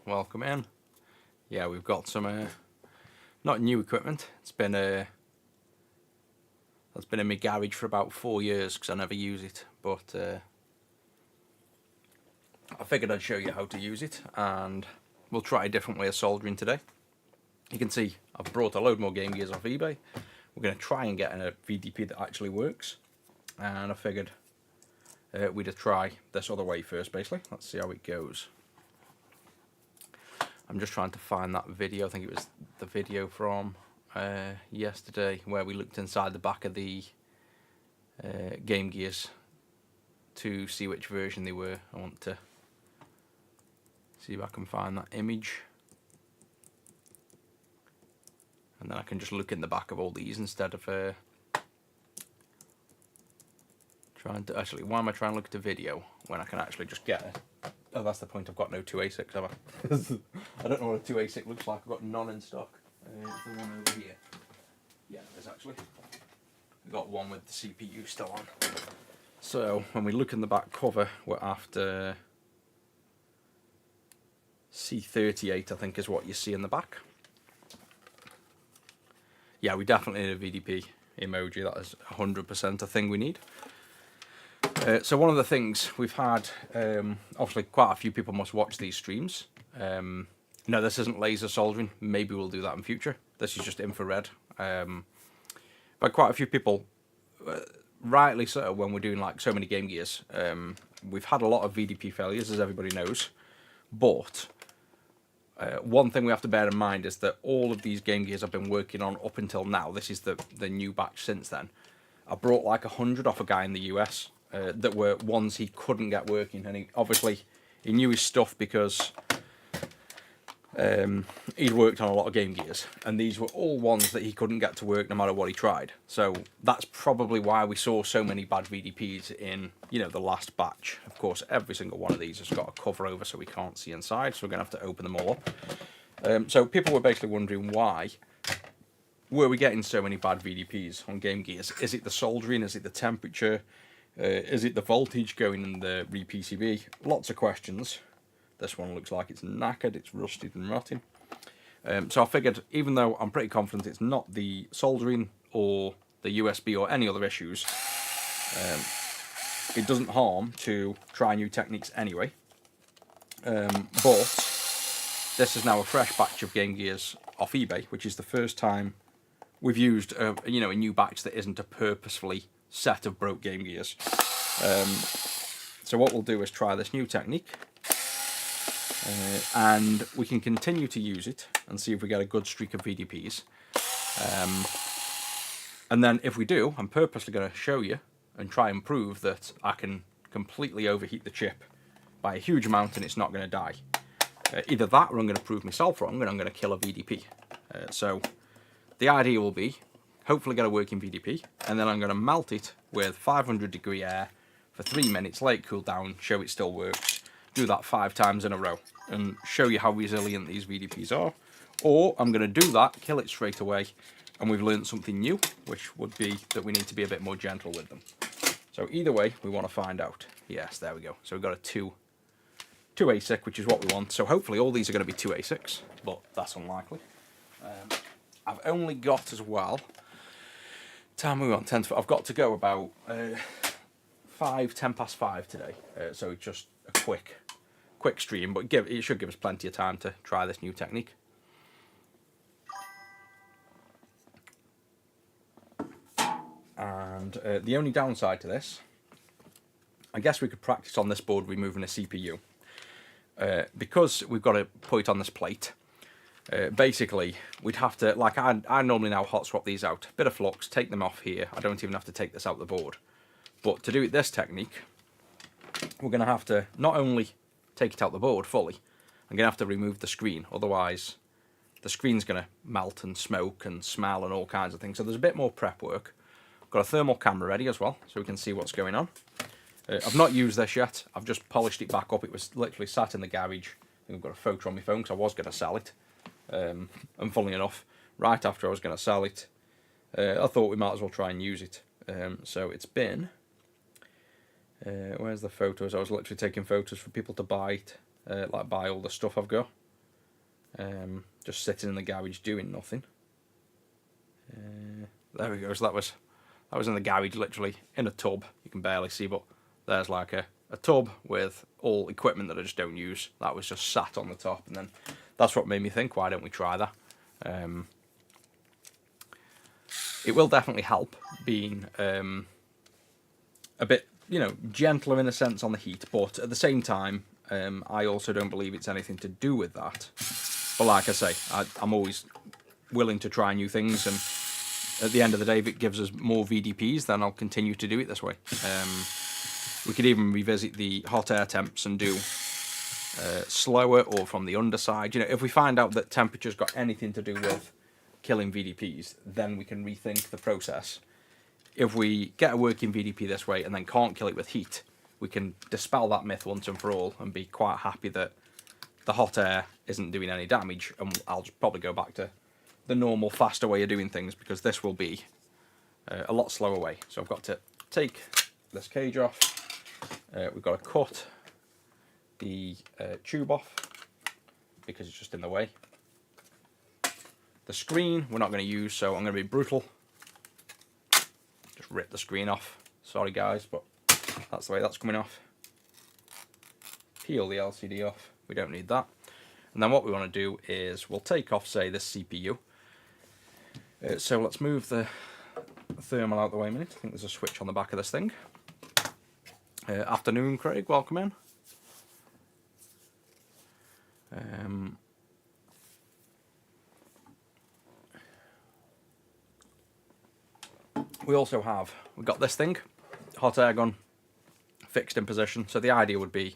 Welcome in. Yeah, we've got some not new equipment. It's been in my garage for about 4 years because I never use it, but I figured I'd show you how to use it, and we'll try a different way of soldering today. You can see I've brought a load more Game Gears off eBay. We're going to try and get a VDP that actually works, and I figured we'd try this other way first. Basically, let's see how it goes. I'm just trying to find that video. I think it was the video from yesterday where we looked inside the back of the Game Gears to see which version they were. I want to see if I can find that image, and then I can just look in the back of all these instead of trying to actually. Why am I trying to look at the video when I can actually just get it? Oh, that's the point. I've got no 2A6, have I? I don't know what a 2A6 looks like. I've got none in stock. The one over here. Yeah, there's actually. I've got one with the CPU still on. So when we look in the back cover, we're after C38, I think is what you see in the back. Yeah, we definitely need a VDP emoji. That is 100% a thing we need. So one of the things we've had, obviously quite a few people must watch these streams. No, this isn't laser soldering. Maybe we'll do that in future. This is just infrared. But quite a few people, rightly so, when we're doing like so many Game Gears, we've had a lot of VDP failures, as everybody knows. But one thing we have to bear in mind is that all of these Game Gears I've been working on up until now, this is the new batch since then, I brought like 100 off a guy in the US. That were ones he couldn't get working, and he knew his stuff because he'd worked on a lot of Game Gears, and these were all ones that he couldn't get to work no matter what he tried. So that's probably why we saw so many bad VDPs in, you know, the last batch. Of course, every single one of these has got a cover over so we can't see inside, so we're going to have to open them all up. So people were basically wondering why were we getting so many bad VDPs on Game Gears. Is it the soldering? Is it the temperature? Is it the voltage going in the re-PCB? Lots of questions. This one looks like it's knackered, it's rusted and rotting. So I figured, even though I'm pretty confident it's not the soldering or the USB or any other issues, it doesn't harm to try new techniques anyway. But this is now a fresh batch of Game Gears off eBay, which is the first time we've used a new batch that isn't a purposefully set of broke Game Gears. So what we'll do is try this new technique, and we can continue to use it and see if we get a good streak of VDPs. And then if we do, I'm purposely going to show you and try and prove that I can completely overheat the chip by a huge amount and it's not going to die. Either that, or I'm going to prove myself wrong and I'm going to kill a VDP. So the idea will be hopefully get a working VDP, and then I'm going to melt it with 500-degree air for 3 minutes, let it cool down, show it still works, do that 5 times in a row, and show you how resilient these VDPs are. Or I'm going to do that, kill it straight away, and we've learned something new, which would be that we need to be a bit more gentle with them. So either way, we want to find out. Yes, there we go. So we've got a 2A6, which is what we want. So hopefully all these are going to be 2A6, but that's unlikely. I've only got as well, time we want 10 to, I've got to go about 10 past 5 today, so it's just a quick stream, but it should give us plenty of time to try this new technique. And the only downside to this, I guess we could practice on this board removing a CPU, because we've got to put it on this plate. Basically, we'd have to, like I normally now hot swap these out, bit of flux, take them off here. I don't even have to take this out the board. But to do it this technique, we're going to have to not only take it out the board fully, I'm going to have to remove the screen, otherwise the screen's going to melt and smoke and smell and all kinds of things. So there's a bit more prep work. Got a thermal camera ready as well, so we can see what's going on. I've not used this yet, I've just polished it back up. It was literally sat in the garage. I think I've got a photo on my phone because I was going to sell it. And funnily enough, right after I was going to sell it, I thought we might as well try and use it. So it's been, where's the photos? I was literally taking photos for people to buy it. like buy all the stuff I've got. Just sitting in the garage doing nothing. There we go. So that was in the garage, literally in a tub. You can barely see, but there's like a tub with all equipment that I just don't use. That was just sat on the top, and then that's what made me think, why don't we try that? It will definitely help being a bit, you know, gentler in a sense on the heat, but at the same time, I also don't believe it's anything to do with that. But like I say, I'm always willing to try new things, and at the end of the day, if it gives us more VDPs, then I'll continue to do it this way. We could even revisit the hot air temps and do slower or from the underside. You know, if we find out that temperature's got anything to do with killing VDPs, then we can rethink the process. If we get a working VDP this way and then can't kill it with heat, we can dispel that myth once and for all and be quite happy that the hot air isn't doing any damage, and I'll just probably go back to the normal, faster way of doing things, because this will be a lot slower way. So I've got to take this cage off. We've got to cut the tube off because it's just in the way. The screen we're not going to use, so I'm going to be brutal. Just rip the screen off. Sorry guys, but that's the way that's coming off. Peel the LCD off. We don't need that. And then what we want to do is we'll take off, say, this CPU. So let's move the thermal out the way a minute. I think there's a switch on the back of this thing. Afternoon, Craig. Welcome in. We've got this thing, hot air gun, fixed in position. So the idea would be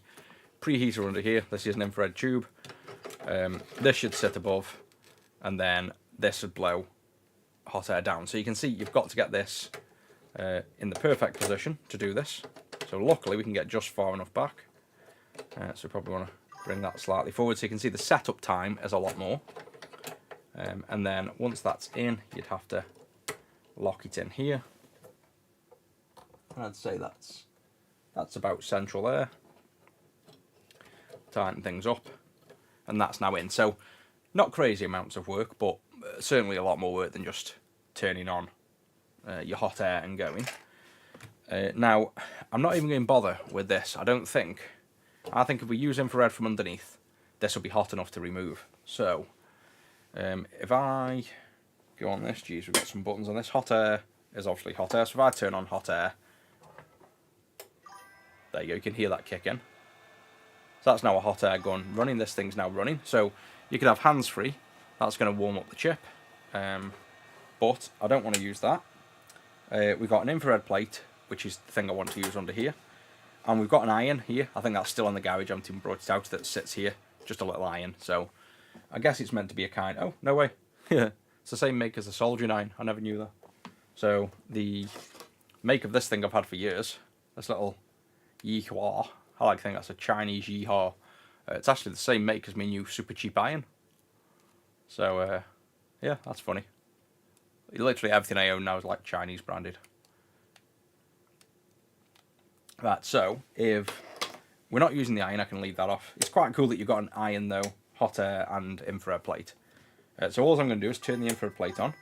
preheater under here. This is an infrared tube. This should sit above, and then this would blow hot air down. So you can see you've got to get this in the perfect position to do this. So luckily we can get just far enough back. So probably want to bring that slightly forward so you can see the setup time is a lot more. And then once that's in, you'd have to lock it in here. And I'd say that's about central there. Tighten things up, and that's now in. So not crazy amounts of work, but certainly a lot more work than just turning on your hot air and going. Now, I'm not even going to bother with this, I don't think. I think if we use infrared from underneath, this will be hot enough to remove. So, if I go on this, geez, we've got some buttons on this. Hot air is obviously hot air, so if I turn on hot air, there you go, you can hear that kick in. So that's now a hot air gun running. This thing's now running. So you can have hands free. That's going to warm up the chip. But I don't want to use that. We've got an infrared plate, which is the thing I want to use under here. And we've got an iron here. I think that's still in the garage. I haven't even brought it out. That sits here. Just a little iron. So I guess it's meant to be a kind... Oh, no way. Yeah, it's the same make as the soldering iron. I never knew that. So the make of this thing I've had for years. This little Yihua. I like to think that's a Chinese Yihua. It's actually the same make as my new super cheap iron. So, yeah, that's funny. Literally everything I own now is like Chinese branded. Right, so if we're not using the iron, I can leave that off. It's quite cool that you've got an iron though, hot air and infrared plate. So all I'm going to do is turn the infrared plate on.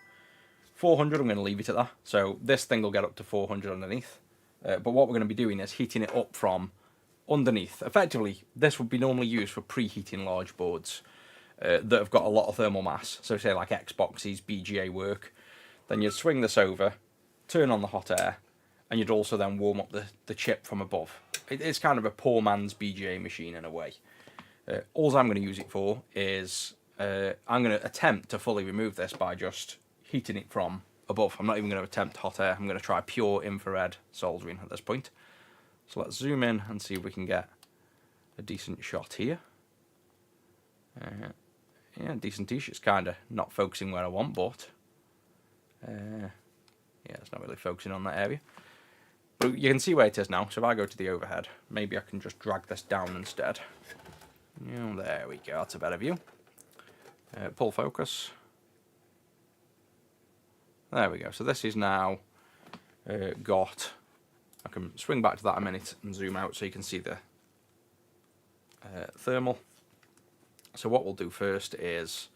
400, I'm going to leave it at that. So this thing will get up to 400 underneath. But what we're going to be doing is heating it up from underneath. Effectively, this would be normally used for preheating large boards that have got a lot of thermal mass. So say like Xboxes, BGA work. Then you'd swing this over, turn on the hot air, and you'd also then warm up the chip from above. It's kind of a poor man's BGA machine in a way. All I'm going to use it for is I'm going to attempt to fully remove this by just heating it from above. I'm not even going to attempt hot air. I'm going to try pure infrared soldering at this point. So let's zoom in and see if we can get a decent shot here. Yeah, decent-ish. It's kind of not focusing where I want, but yeah, it's not really focusing on that area. But you can see where it is now. So if I go to the overhead, maybe I can just drag this down instead. Yeah, there we go. That's a better view. Pull focus. There we go. So this is now got... I can swing back to that a minute and zoom out so you can see the thermal. So what we'll do first is,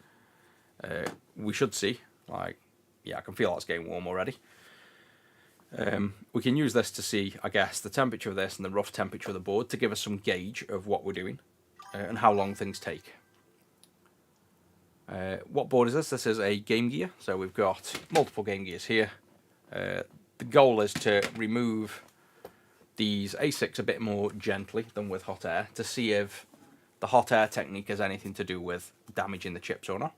we should see, like, yeah, I can feel that's getting warm already. We can use this to see, I guess, the temperature of this and the rough temperature of the board to give us some gauge of what we're doing and how long things take. What board is this? This is a Game Gear, so we've got multiple Game Gears here. The goal is to remove these ASICs a bit more gently than with hot air to see if the hot air technique has anything to do with damaging the chips or not.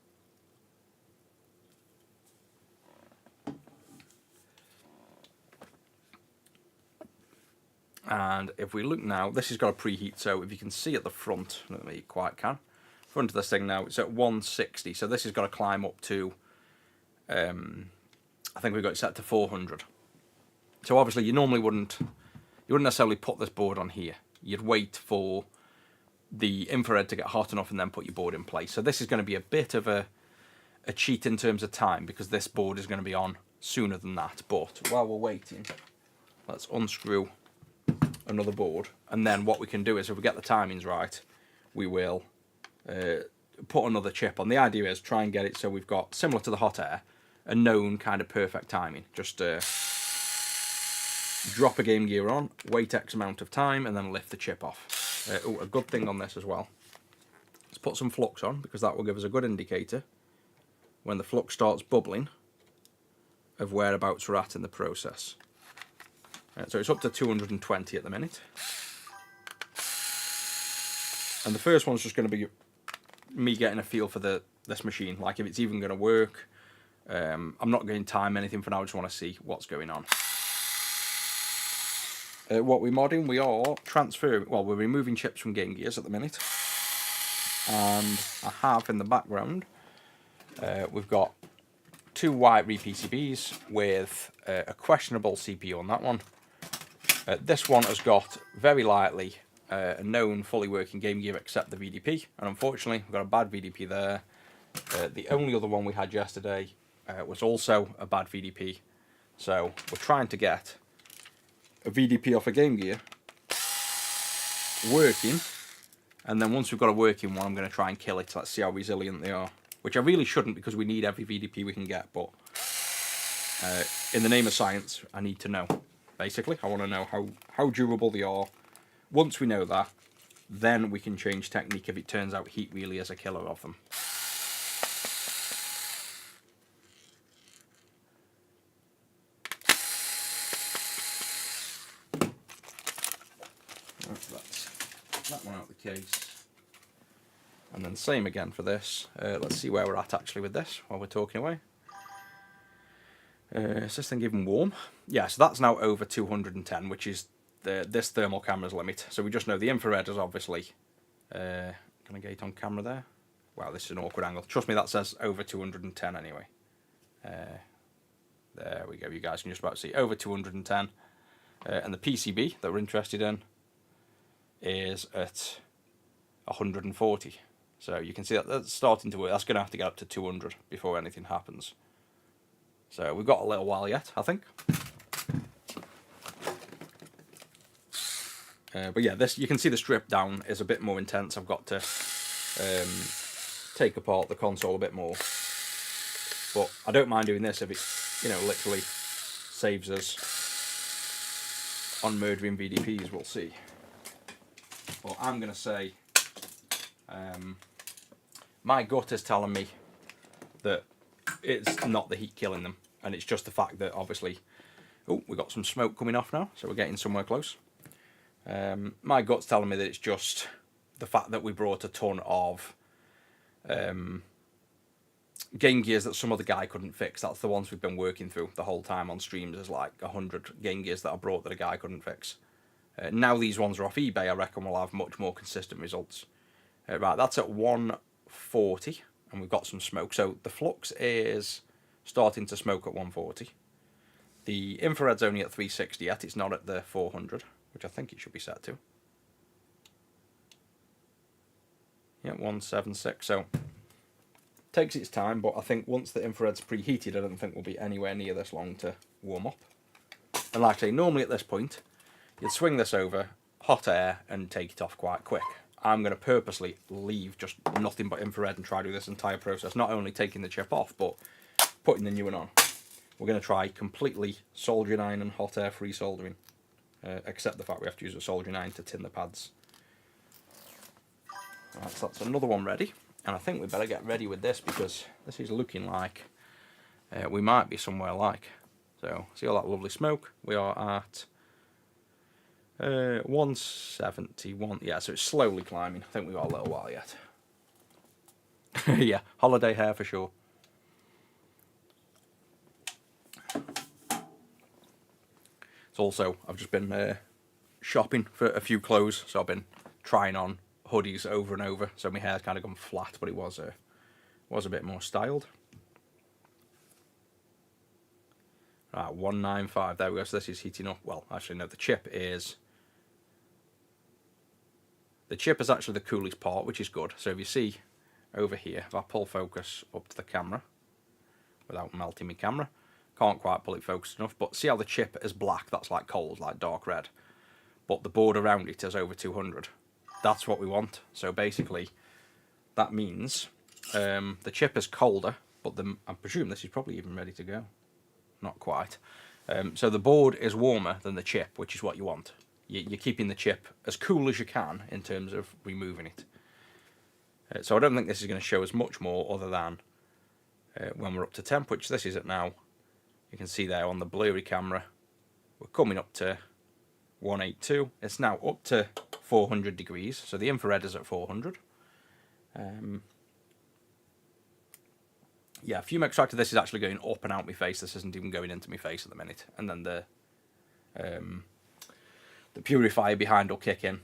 And if we look now, this has got a preheat, so if you can see at the front, I don't know if you quite can, front of this thing now, it's at 160, so this has got to climb up to, I think we've got it set to 400. So obviously you normally wouldn't necessarily put this board on here. You'd wait for the infrared to get hot enough and then put your board in place. So this is going to be a bit of a cheat in terms of time, because this board is going to be on sooner than that. But while we're waiting, let's unscrew another board, and then what we can do is, if we get the timings right, we will put another chip on. The idea is try and get it so we've got, similar to the hot air, a known kind of perfect timing. Just drop a Game Gear on, wait X amount of time, and then lift the chip off. A good thing on this as well, let's put some flux on, because that will give us a good indicator when the flux starts bubbling of whereabouts we're at in the process. So it's up to 220 at the minute. And the first one's just going to be me getting a feel for this machine, like if it's even going to work. I'm not going to time anything for now, I just want to see what's going on. What we're modding, we are transferring, well, we're removing chips from Game Gears at the minute. And I have in the background, we've got two white PCBs with a questionable CPU on that one. This one has got very lightly a known fully working Game Gear except the VDP, and unfortunately we've got a bad VDP there. The only other one we had yesterday was also a bad VDP, so we're trying to get a VDP off a Game Gear working, and then once we've got a working one, I'm going to try and kill it. Let's see how resilient they are, which I really shouldn't, because we need every VDP we can get, but in the name of science, I need to know. Basically, I want to know how durable they are. Once we know that, then we can change technique if it turns out heat really is a killer of them. That's that one out of the case. And then same again for this. Let's see where we're at actually with this while we're talking away. Is this thing even warm? Yeah, so that's now over 210, which is this thermal camera's limit. So we just know the infrared is obviously... can I get it on camera there? Wow, this is an awkward angle. Trust me, that says over 210 anyway. There we go, you guys can just about see over 210. And the PCB that we're interested in is at 140. So you can see that that's starting to work. That's going to have to get up to 200 before anything happens. So we've got a little while yet, I think. But yeah, this, you can see the strip down is a bit more intense. I've got to take apart the console a bit more. But I don't mind doing this if it, you know, literally saves us on murdering VDPs, we'll see. But I'm going to say, my gut is telling me that it's not the heat killing them, and it's just the fact that obviously, oh, we've got some smoke coming off now, so we're getting somewhere close. My gut's telling me that it's just the fact that we brought a ton of Game Gears that some other guy couldn't fix. That's the ones we've been working through the whole time on streams. There's like 100 Game Gears that I brought that a guy couldn't fix. Now these ones are off eBay, I reckon we'll have much more consistent results. Right, that's at 140, and we've got some smoke. So the flux is starting to smoke at 140. The infrared's only at 360 yet, it's not at the 400, which I think it should be set to. Yeah, 176, so takes its time, but I think once the infrared's preheated, I don't think we'll be anywhere near this long to warm up. And like I say, normally at this point, you'd swing this over, hot air, and take it off quite quick. I'm going to purposely leave just nothing but infrared and try to do this entire process. Not only taking the chip off, but putting the new one on. We're going to try completely soldering iron and hot air free soldering. Except the fact we have to use a soldering iron to tin the pads. Right, so that's another one ready. And I think we better get ready with this because this is looking like we might be somewhere like. So, see all that lovely smoke? We are at 171. Yeah, so it's slowly climbing. I think we've got a little while yet. Yeah, holiday hair for sure. It's also, I've just been shopping for a few clothes, so I've been trying on hoodies over and over. So my hair's kind of gone flat, but it was a bit more styled. Right, 195. There we go. So this is heating up. Well, actually, no. The chip is actually the coolest part, which is good. So if you see over here, if I pull focus up to the camera without melting my camera, can't quite pull it focused enough. But see how the chip is black? That's like cold, like dark red. But the board around it is over 200. That's what we want. So basically, that means the chip is colder, but I presume this is probably even ready to go. Not quite. So the board is warmer than the chip, which is what you want. You're keeping the chip as cool as you can in terms of removing it. So I don't think this is going to show us much more other than when we're up to temp, which this is at now. You can see there on the blurry camera, we're coming up to 182. It's now up to 400 degrees, so the infrared is at 400. Yeah, fume extractor, this is actually going up and out my face. This isn't even going into my face at the minute. And then the purifier behind will kick in.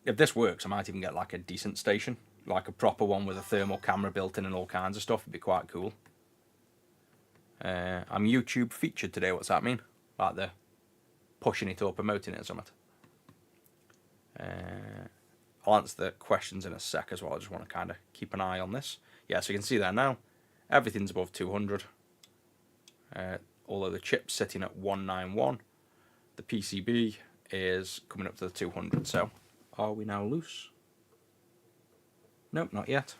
If this works, I might even get like a decent station, like a proper one with a thermal camera built in and all kinds of stuff. It'd be quite cool. I'm YouTube featured today. What's that mean? Like they're pushing it or promoting it or something. I'll answer the questions in a sec as well. I just want to kind of keep an eye on this. Yeah, so you can see there now, everything's above 200. Although the chip's sitting at 191, the PCB is coming up to the 200. So, are we now loose? Nope, not yet.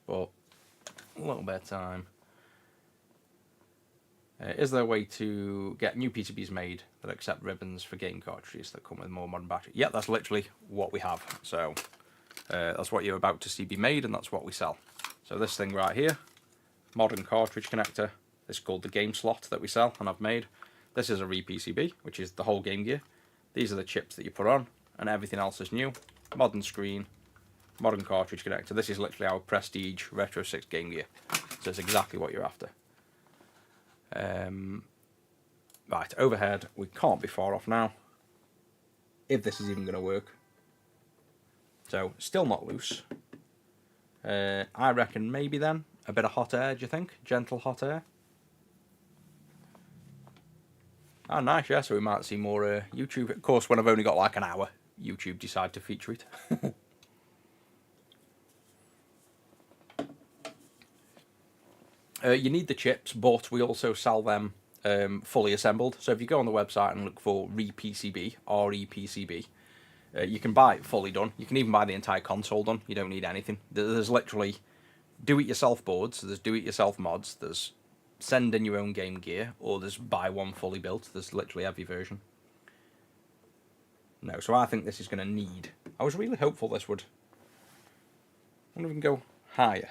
But a little bit of time. Is there a way to get new PCBs made that accept ribbons for game cartridges that come with more modern batteries? Yeah, that's literally what we have. So that's what you're about to see be made, and that's what we sell. So this thing right here, modern cartridge connector. This is called the game slot that we sell, and I've made. This is a re-PCB, which is the whole Game Gear. These are the chips that you put on, and everything else is new. Modern screen, modern cartridge connector. This is literally our Prestige Retro 6 Game Gear. So it's exactly what you're after. Right, overhead, we can't be far off now, if this is even going to work. So, still not loose. I reckon maybe then, a bit of hot air, do you think? Gentle hot air. Oh, nice, yeah, so we might see more YouTube. Of course, when I've only got like an hour, YouTube decide to feature it. You need the chips, but we also sell them fully assembled. So if you go on the website and look for re-PCB, R-E-PCB, you can buy it fully done. You can even buy the entire console done. You don't need anything. There's literally do-it-yourself boards, there's do-it-yourself mods, there's send in your own Game Gear, or there's buy one fully built. There's literally every version. No, so I think this is going to need... I was really hopeful this would... I wonder if we can go higher.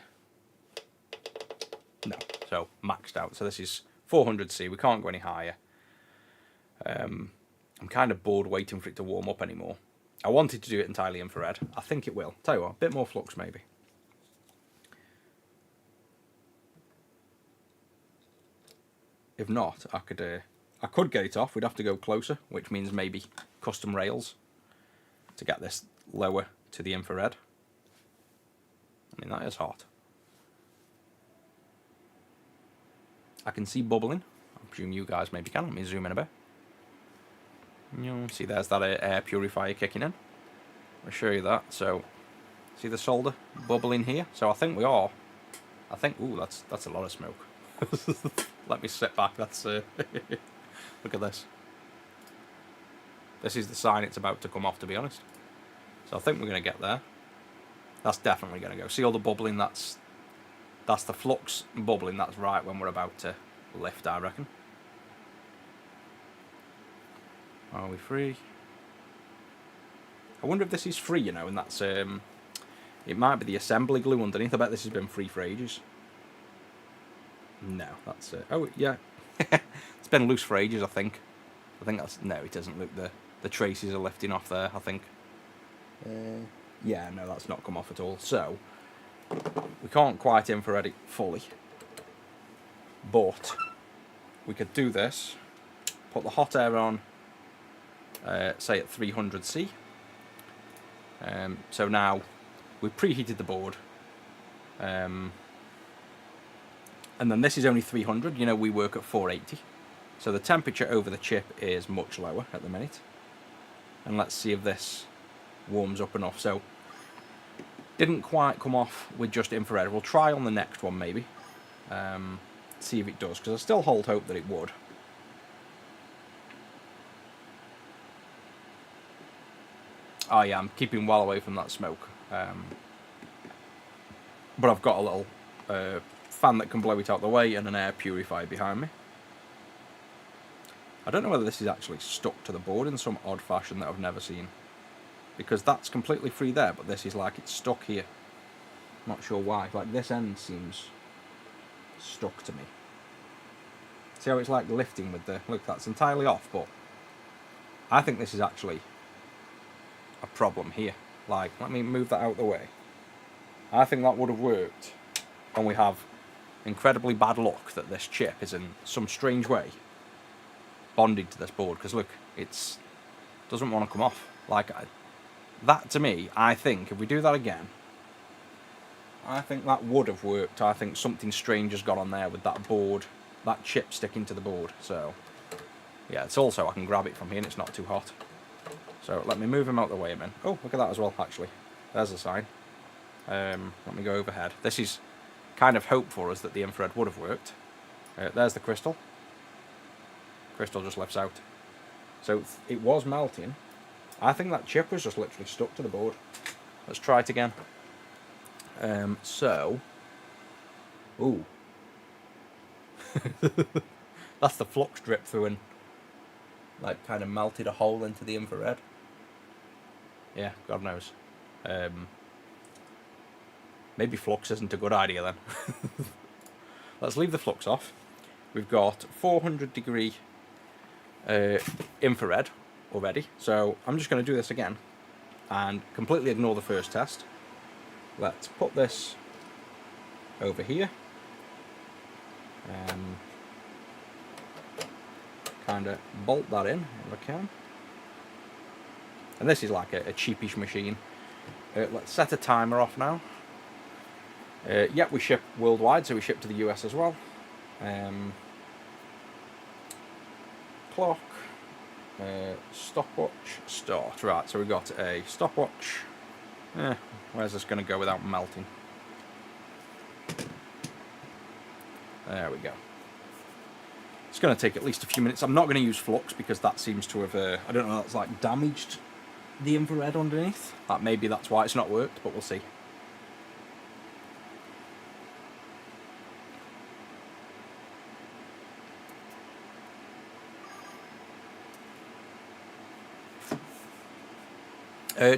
No, so maxed out. So this is 400C. We can't go any higher. I'm kind of bored waiting for it to warm up anymore. I wanted to do it entirely infrared. I think it will. Tell you what, a bit more flux maybe. If not, I could get it off. We'd have to go closer, which means maybe custom rails to get this lower to the infrared. I mean, that is hot. I can see bubbling. I presume you guys maybe can. Let me zoom in a bit. You'll see there's that air purifier kicking in. I'll show you that. So, see the solder bubbling here? So I think we are. Ooh, that's a lot of smoke. Let me sit back. That's look at this. This is the sign it's about to come off, to be honest. So I think we're going to get there. That's definitely going to go. See all the bubbling? That's the flux bubbling. That's right when we're about to lift, I reckon. Are we free? I wonder if this is free, you know, and that's... it might be the assembly glue underneath. I bet this has been free for ages. No, that's... oh, yeah. It's been loose for ages, I think. I think that's... No, it doesn't look... The traces are lifting off there, I think. Yeah, no, that's not come off at all. So, we can't quite infrared it fully. But, we could do this. Put the hot air on, say at 300C. So now, we've preheated the board. And then this is only 300. You know, we work at 480. So the temperature over the chip is much lower at the minute. And let's see if this warms up enough. So, didn't quite come off with just infrared. We'll try on the next one maybe. See if it does, because I still hold hope that it would. Oh yeah, I'm keeping well away from that smoke. But I've got a little fan that can blow it out the way and an air purifier behind me. I don't know whether this is actually stuck to the board in some odd fashion that I've never seen. Because that's completely free there, but this is like it's stuck here. Not sure why. Like this end seems stuck to me. See how it's like lifting with the... Look, that's entirely off, but I think this is actually a problem here. Like, let me move that out of the way. I think that would have worked. And we have incredibly bad luck that this chip is in some strange way bonded to this board, because look, it's doesn't want to come off. Like, that to me, I think, if we do that again, I think that would have worked. I think something strange has got on there with that board, that chip sticking to the board. So, yeah, it's also, I can grab it from here and it's not too hot. So, let me move him out the way a minute. Oh, look at that as well, actually. There's a sign. Let me go overhead. This is kind of hope for us that the infrared would have worked. There's the crystal. Crystal just lifts out. So, it was melting. I think that chip was just literally stuck to the board. Let's try it again. Ooh. That's the flux drip through and like kind of melted a hole into the infrared. Yeah, God knows. Maybe flux isn't a good idea then. Let's leave the flux off. We've got 400 degree infrared already, so I'm just going to do this again and completely ignore the first test. Let's put this over here, kind of bolt that in if I can, and this is like a cheapish machine. Let's set a timer off now. Yep, we ship worldwide, so we ship to the US as well. Clock. Stopwatch, start. Right, so we've got a stopwatch. Where's this going to go without melting? There we go. It's going to take at least a few minutes. I'm not going to use flux because that seems to have, I don't know, that's like damaged the infrared underneath. Maybe that's why it's not worked, but we'll see.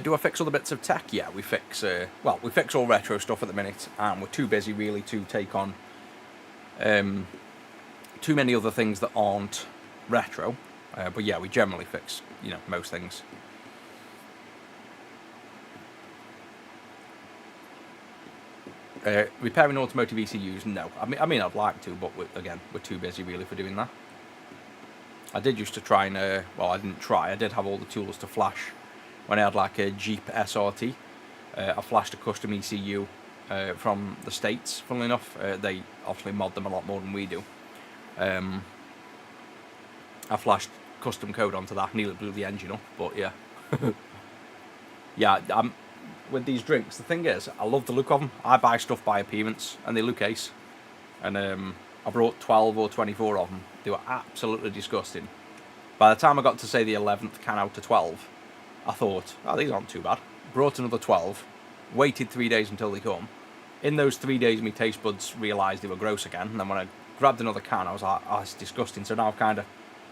Do I fix all the bits of tech? Yeah, we fix, we fix all retro stuff at the minute, and we're too busy really to take on too many other things that aren't retro. But yeah, we generally fix, you know, most things. Repairing automotive ECUs? No. I mean, I'd like to, but again, we're too busy really for doing that. I did used to try and, I didn't try, I did have all the tools to flash. When I had like a Jeep SRT, I flashed a custom ECU from the States, funnily enough. They obviously mod them a lot more than we do. I flashed custom code onto that, nearly blew the engine up, but yeah. Yeah, with these drinks, the thing is, I love the look of them. I buy stuff by appearance, and they look ace. And I brought 12 or 24 of them. They were absolutely disgusting. By the time I got to, say, the 11th can out of 12, I thought, oh, these aren't too bad. Brought another 12, waited 3 days until they come. In those 3 days, my taste buds realised they were gross again, and then when I grabbed another can, I was like, oh, it's disgusting. So now I've kind of,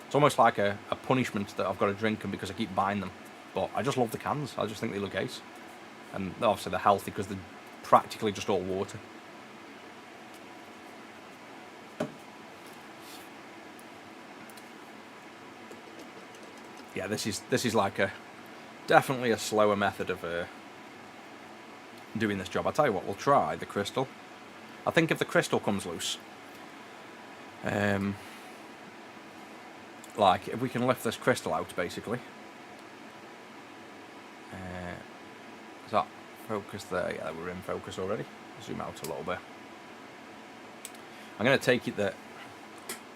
it's almost like a punishment that I've got to drink them because I keep buying them. But I just love the cans. I just think they look ace. And obviously they're healthy because they're practically just all water. Yeah, this is like definitely a slower method of doing this job. I'll tell you what, we'll try the crystal. I think if the crystal comes loose, like if we can lift this crystal out, basically. Is that focus there? Yeah, we're in focus already. Zoom out a little bit. I'm going to take it that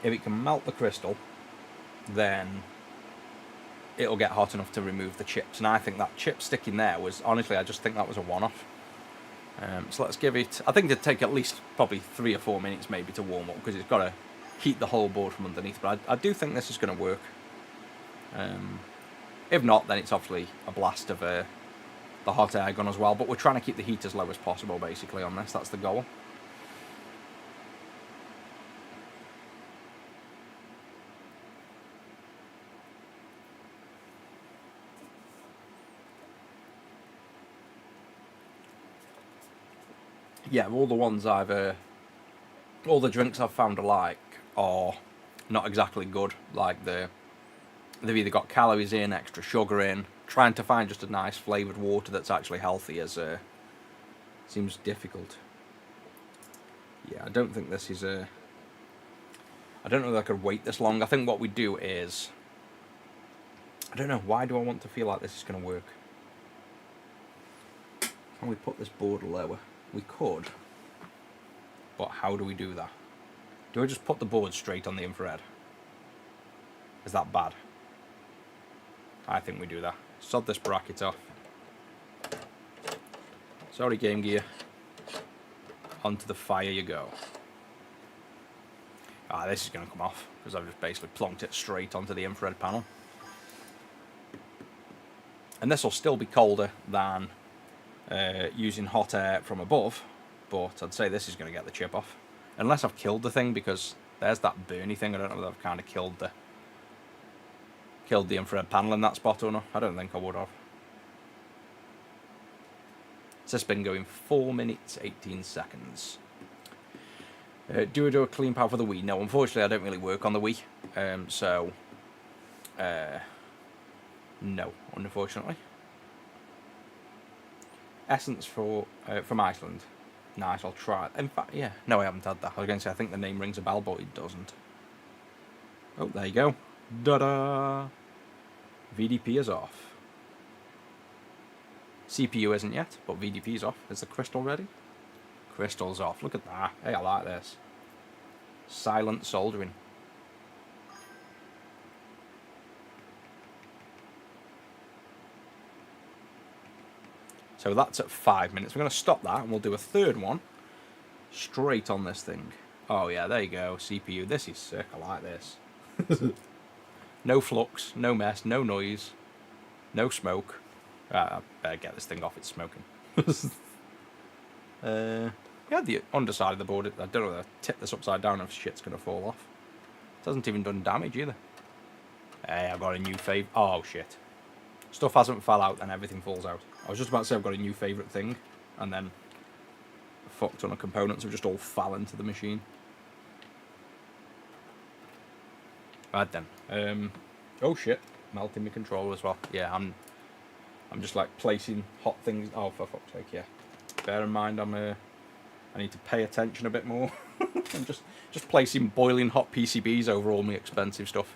if it can melt the crystal, then it'll get hot enough to remove the chips. And I think that chip sticking there was, honestly, I just think that was a one-off. So let's give it, I think it'd take at least probably 3 or 4 minutes maybe to warm up, because it's got to heat the whole board from underneath. But I do think this is going to work. If not, then it's obviously a blast of the hot air gun as well. But we're trying to keep the heat as low as possible, basically, on this. That's the goal. Yeah, all the ones all the drinks I've found alike are not exactly good. Like they've either got calories in, extra sugar in. Trying to find just a nice flavoured water that's actually healthy seems difficult. Yeah, I don't think this is I don't know that I could wait this long. I think what we do is, I don't know, why do I want to feel like this is going to work? Can we put this board lower? We could, but how do we do that? Do I just put the board straight on the infrared? Is that bad? I think we do that. Sod this bracket off. Sorry, Game Gear. Onto the fire you go. Ah, this is going to come off, because I've just basically plonked it straight onto the infrared panel. And this will still be colder than using hot air from above, but I'd say this is going to get the chip off. Unless I've killed the thing, because there's that burny thing. I don't know whether I've kind of killed the infrared panel in that spot or not. I don't think I would have. It's just been going 4 minutes 18 seconds. Do I do a clean power for the Wii? No, unfortunately I don't really work on the Wii, no, unfortunately. Essence from Iceland. Nice, I'll try it. In fact, yeah, no, I haven't had that. I was going to say, I think the name rings a bell, but it doesn't. Oh, there you go. Da-da! VDP is off. CPU isn't yet, but VDP is off. Is the crystal ready? Crystal's off. Look at that. Hey, I like this. Silent soldering. So that's at 5 minutes. We're going to stop that and we'll do a third one straight on this thing. Oh yeah, there you go. CPU. This is sick. I like this. No flux, no mess, no noise, no smoke. I better get this thing off. It's smoking. Yeah, the underside of the board. I don't know whether to tip this upside down if shit's going to fall off. It hasn't even done damage either. Hey, I've got a new favourite. Oh shit. Stuff hasn't fell out and everything falls out. I was just about to say I've got a new favourite thing, and then a fuck ton of components have just all fell into the machine. Right then. Oh shit. Melting my controller as well. Yeah, I'm just like placing hot things. Oh, for fuck's sake, yeah. Bear in mind I need to pay attention a bit more. I'm just placing boiling hot PCBs over all my expensive stuff.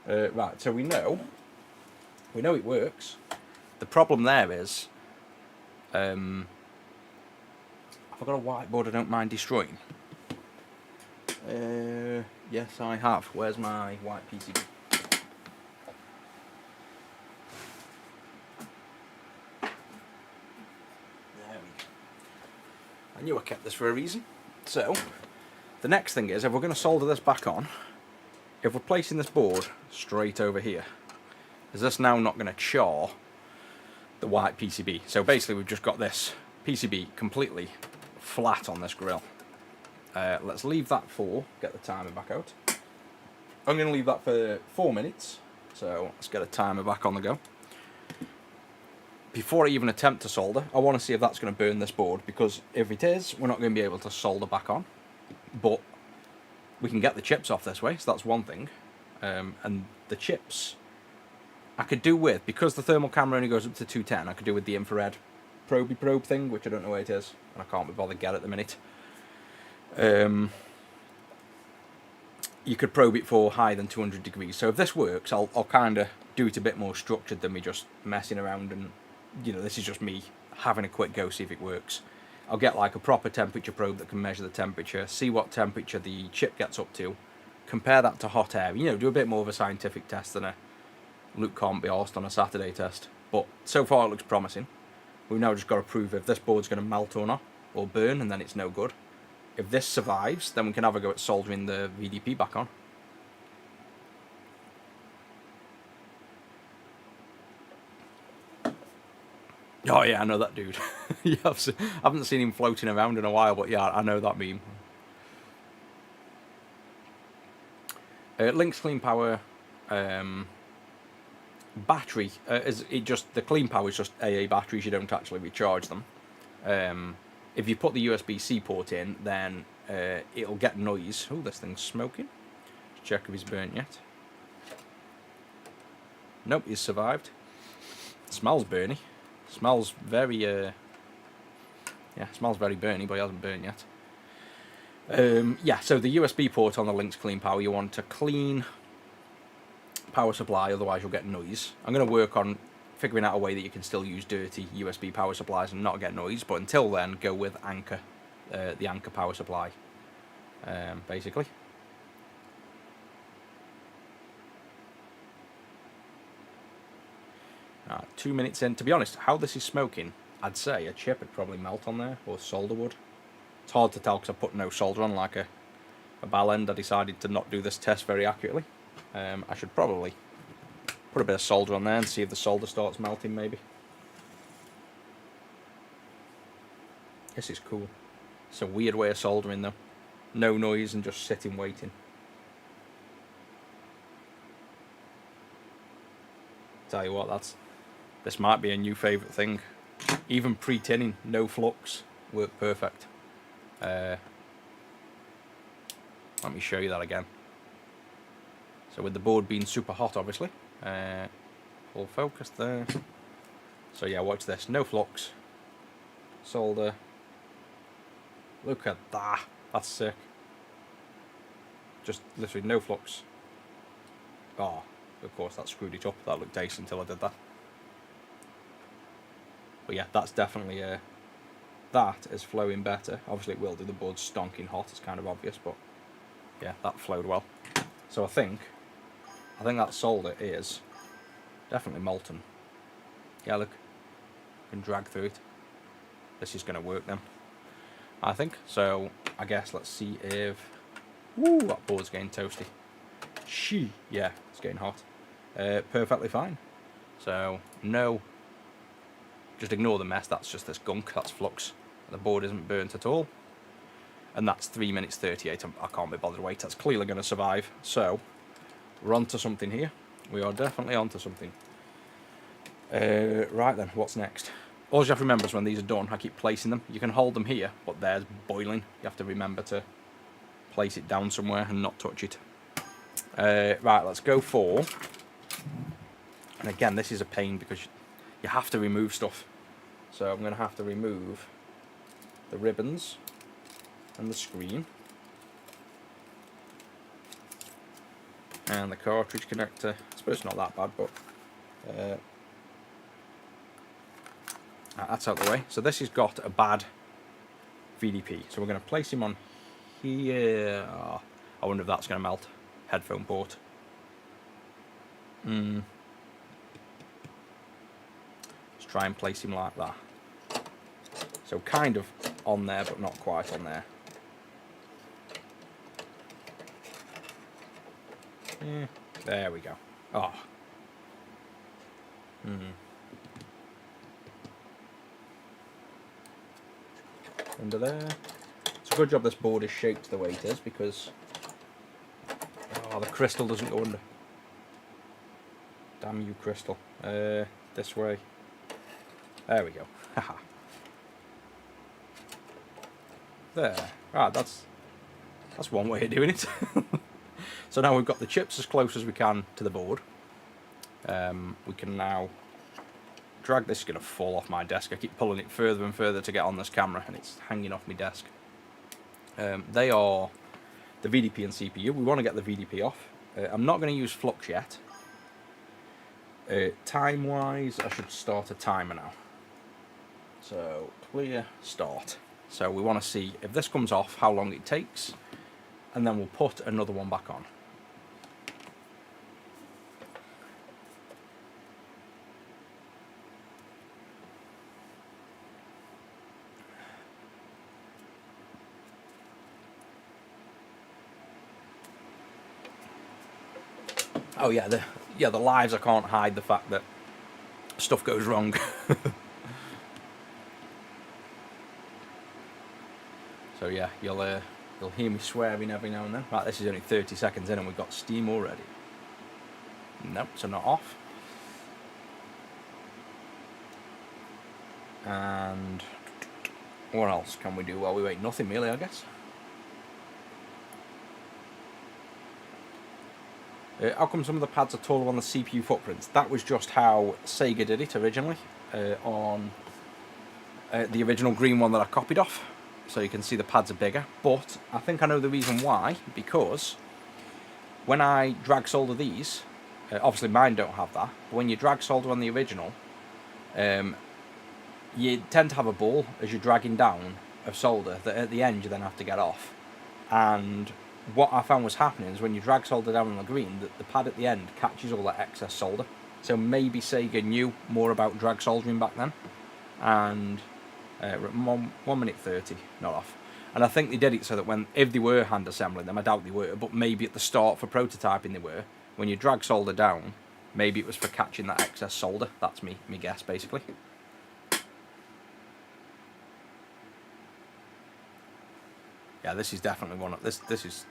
Right, so we know it works. The problem there is, I've got a whiteboard I don't mind destroying. Yes, I have. Where's my white PCB? There we go. I knew I kept this for a reason. So, the next thing is, if we're going to solder this back on, if we're placing this board straight over here, is this now not going to char the white PCB? So basically we've just got this PCB completely flat on this grill. Let's leave that for, get the timer back out. I'm going to leave that for 4 minutes, so let's get a timer back on the go. Before I even attempt to solder, I want to see if that's going to burn this board, because if it is, we're not going to be able to solder back on. But we can get the chips off this way, so that's one thing. And the chips I could do with, because the thermal camera only goes up to 210, I could do with the infrared probe thing, which I don't know where it is, and I can't be bothered to get at the minute. You could probe it for higher than 200 degrees. So if this works, I'll kind of do it a bit more structured than me just messing around and, you know, this is just me having a quick go, see if it works. I'll get like a proper temperature probe that can measure the temperature, see what temperature the chip gets up to, compare that to hot air, you know, do a bit more of a scientific test than a Luke can't be arsed on a Saturday test. But so far it looks promising. We've now just got to prove if this board's going to melt or not, or burn, and then it's no good. If this survives, then we can have a go at soldering the VDP back on. Oh yeah, I know that dude. Yeah, I haven't seen him floating around in a while, but yeah, I know that meme. Lynx Clean Power battery the Clean Power is just AA batteries. You don't actually recharge them. If you put the USB-C port in, then it'll get noise. Oh, this thing's smoking. Let's check if he's burnt yet. Nope, he's survived. Smells burny. Smells very smells very burny, but he hasn't burnt yet. Yeah, so the USB port on the Lynx Clean Power, you want a clean power supply, otherwise you'll get noise. I'm going to work on figuring out a way that you can still use dirty USB power supplies and not get noise, but until then, go with Anker, the Anker power supply, basically. Right, 2 minutes in. To be honest, how this is smoking, I'd say a chip would probably melt on there, or solder would. It's hard to tell because I put no solder on like a ball end. I decided to not do this test very accurately. I should probably put a bit of solder on there and see if the solder starts melting, maybe. This is cool. It's a weird way of soldering though. No noise and just sitting waiting. Tell you what, this might be a new favourite thing. Even pre-tinning, no flux, worked perfect. Let me show you that again. So with the board being super hot, obviously. Full focus there. So yeah, watch this. No flux. Solder. Look at that. That's sick. Just literally no flux. Oh, of course that screwed it up. That looked ace until I did that. But yeah, that's definitely that is flowing better. Obviously it will do. The board's stonking hot. It's kind of obvious, but yeah, that flowed well. So I think that solder is definitely molten. Yeah, look, I can drag through it. This is going to work then, I think. So I guess let's see if... Woo, that board's getting toasty. Yeah, it's getting hot. Perfectly fine. So no, just ignore the mess. That's just this gunk. That's flux. The board isn't burnt at all. And that's 3 minutes 38. I can't be bothered to wait. That's clearly going to survive. So we're onto something here. We are definitely onto something. Right then, what's next? All you have to remember is when these are done, I keep placing them. You can hold them here, but there's boiling. You have to remember to place it down somewhere and not touch it. Right, let's go for... And again, this is a pain because you have to remove stuff. So I'm going to have to remove the ribbons and the screen. And the cartridge connector. I suppose it's not that bad, but that's out the way. So this has got a bad VDP. So we're going to place him on here. Oh, I wonder if that's going to melt. Headphone port. Let's try and place him like that. So kind of on there, but not quite on there. There we go. Oh. Under there. It's a good job this board is shaped the way it is, because the crystal doesn't go under. Damn you, crystal. This way. There we go. Haha. There. Ah, that's one way of doing it. So now we've got the chips as close as we can to the board. We can now drag this. Is going to fall off my desk. I keep pulling it further and further to get on this camera, and it's hanging off my desk. They are the VDP and CPU. We want to get the VDP off. I'm not going to use flux yet. Time-wise, I should start a timer now. So, clear, start. So we want to see if this comes off, how long it takes, and then we'll put another one back on. Oh yeah, the lives, I can't hide the fact that stuff goes wrong. So yeah, you'll hear me swearing every now and then. Right, this is only 30 seconds in and we've got steam already. Nope, so not off. And what else can we do while we wait? Nothing really, I guess. How come some of the pads are taller on the CPU footprints? That was just how Sega did it originally on the original green one that I copied off. So you can see the pads are bigger, but I think I know the reason why, because when I drag solder these, obviously mine don't have that, but when you drag solder on the original, you tend to have a ball as you're dragging down of solder that at the end you then have to get off. And what I found was happening is when you drag solder down on the green, the pad at the end catches all that excess solder. So maybe Sega knew more about drag soldering back then, and 1 minute 30, not off. And I think they did it so that if they were hand assembling them, I doubt they were, but maybe at the start for prototyping they were, when you drag solder down, maybe it was for catching that excess solder. That's me guess, basically. Yeah, this is definitely this is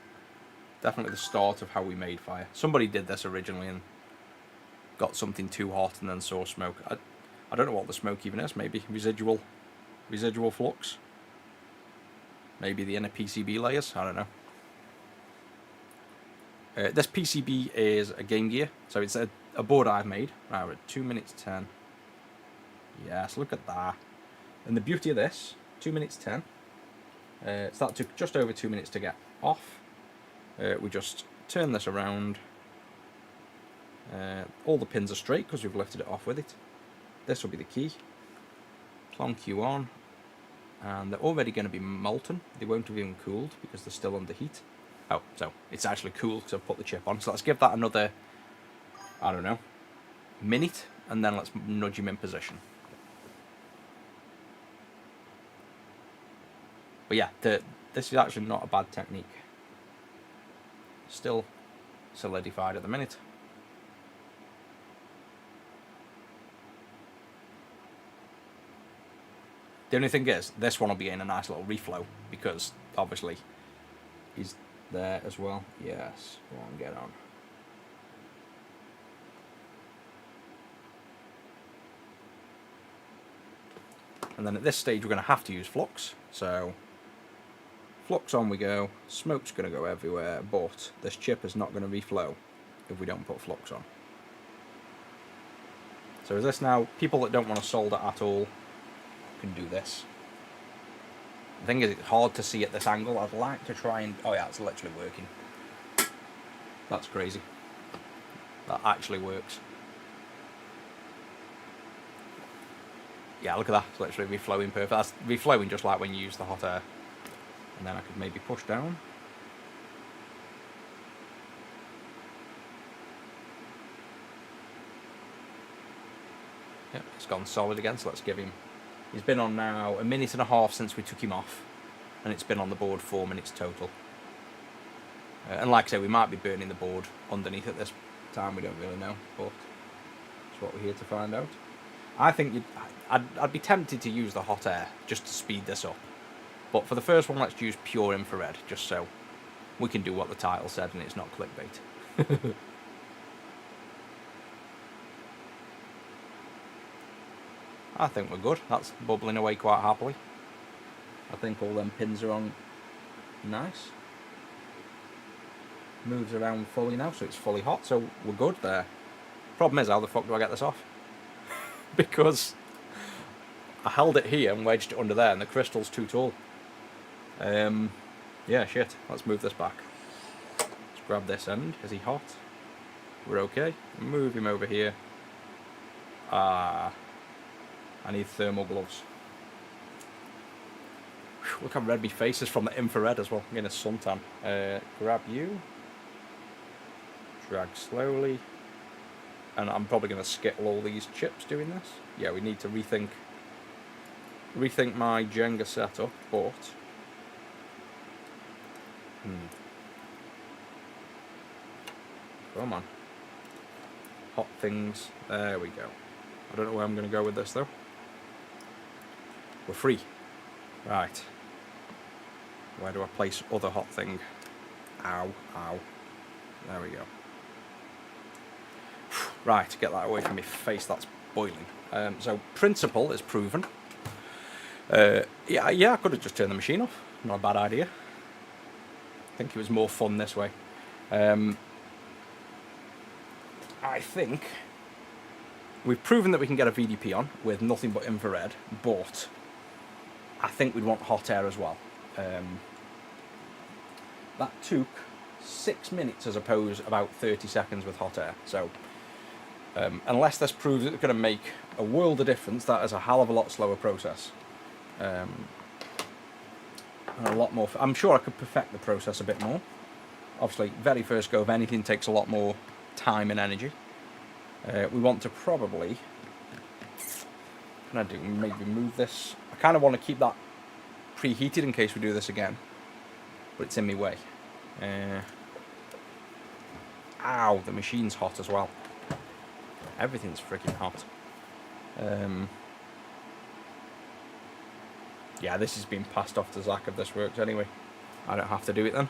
definitely the start of how we made fire. Somebody did this originally and got something too hot and then saw smoke. I don't know what the smoke even is. Maybe residual flux. Maybe the inner PCB layers. I don't know. This PCB is a Game Gear, so it's a board I've made. Right, we're at 2 minutes 10. Yes, look at that. And the beauty of this, 2 minutes 10. So that took just over 2 minutes to get off. We just turn this around. All the pins are straight because we've lifted it off with it. This will be the key. Plonk you on. And they're already going to be molten. They won't have even cooled because they're still under heat. Oh, so it's actually cool because I've put the chip on. So let's give that another, I don't know, minute, and then let's nudge him in position. But yeah, this is actually not a bad technique. Still solidified at the minute. The only thing is, this one will be in a nice little reflow, because obviously he's there as well. Yes, go on, get on. And then at this stage we're going to have to use flux, so flux on we go. Smoke's going to go everywhere, but this chip is not going to reflow if we don't put flux on. So is this now, people that don't want to solder at all can do this. The thing is, it's hard to see at this angle. I'd like to try and... Oh yeah, it's literally working. That's crazy. That actually works. Yeah, look at that. It's literally reflowing perfect. That's reflowing just like when you use the hot air. And then I could maybe push down. Yep, it's gone solid again, so let's give him... He's been on now 1.5 minutes since we took him off, and it's been on the board 4 minutes total. And like I say, we might be burning the board underneath at this time, we don't really know, but that's what we're here to find out. I think I'd be tempted to use the hot air just to speed this up. But for the first one, let's use pure infrared, just so we can do what the title said and it's not clickbait. I think we're good. That's bubbling away quite happily. I think all them pins are on nice. Moves around fully now, so it's fully hot, so we're good there. Problem is, how the fuck do I get this off? Because I held it here and wedged it under there and the crystal's too tall. Yeah, shit. Let's move this back. Let's grab this end. Is he hot? We're okay. Move him over here. I need thermal gloves. Whew, look how red my face is from the infrared as well. I'm getting a suntan. Grab you. Drag slowly. And I'm probably going to skittle all these chips doing this. Yeah, we need to rethink my Jenga setup, but... Come on. Hot things. There we go. I don't know where I'm going to go with this, though. We're free. Right. Where do I place other hot thing? Ow, ow. There we go. Right, get that away from my face, that's boiling. So, principle is proven. Yeah, I could have just turned the machine off. Not a bad idea. I think it was more fun this way. I think we've proven that we can get a VDP on with nothing but infrared, but I think we'd want hot air as well. That took 6 minutes as opposed to about 30 seconds with hot air. So unless this proves it's going to make a world of difference, that is a hell of a lot slower process. And a lot more. I'm sure I could perfect the process a bit more. Obviously, very first go of anything takes a lot more time and energy. We want to probably... What can I do? Maybe move this. I kind of want to keep that preheated in case we do this again, but it's in my way. Ow, the machine's hot as well. Everything's freaking hot. Yeah, this is being passed off to Zach if this works anyway. I don't have to do it then.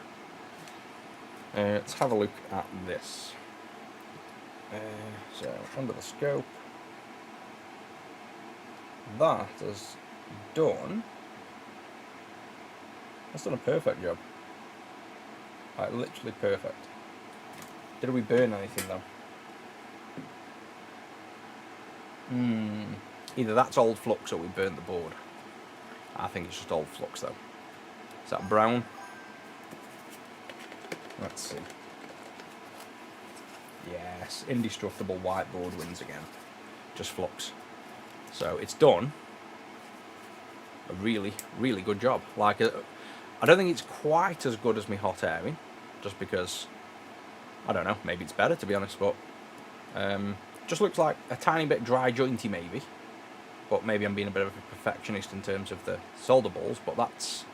Let's have a look at this. So, under the scope. That has done... That's done a perfect job. Like, literally perfect. Did we burn anything though? Either that's old flux or we burnt the board. I think it's just old flux though. Is that brown? Let's see. Yes, indestructible whiteboard wins again. Just flux. So it's done a really, really good job. Like, I don't think it's quite as good as my hot airing, just because, I don't know, maybe it's better to be honest, but just looks like a tiny bit dry jointy maybe. But maybe I'm being a bit of a perfectionist in terms of the solder balls, but that's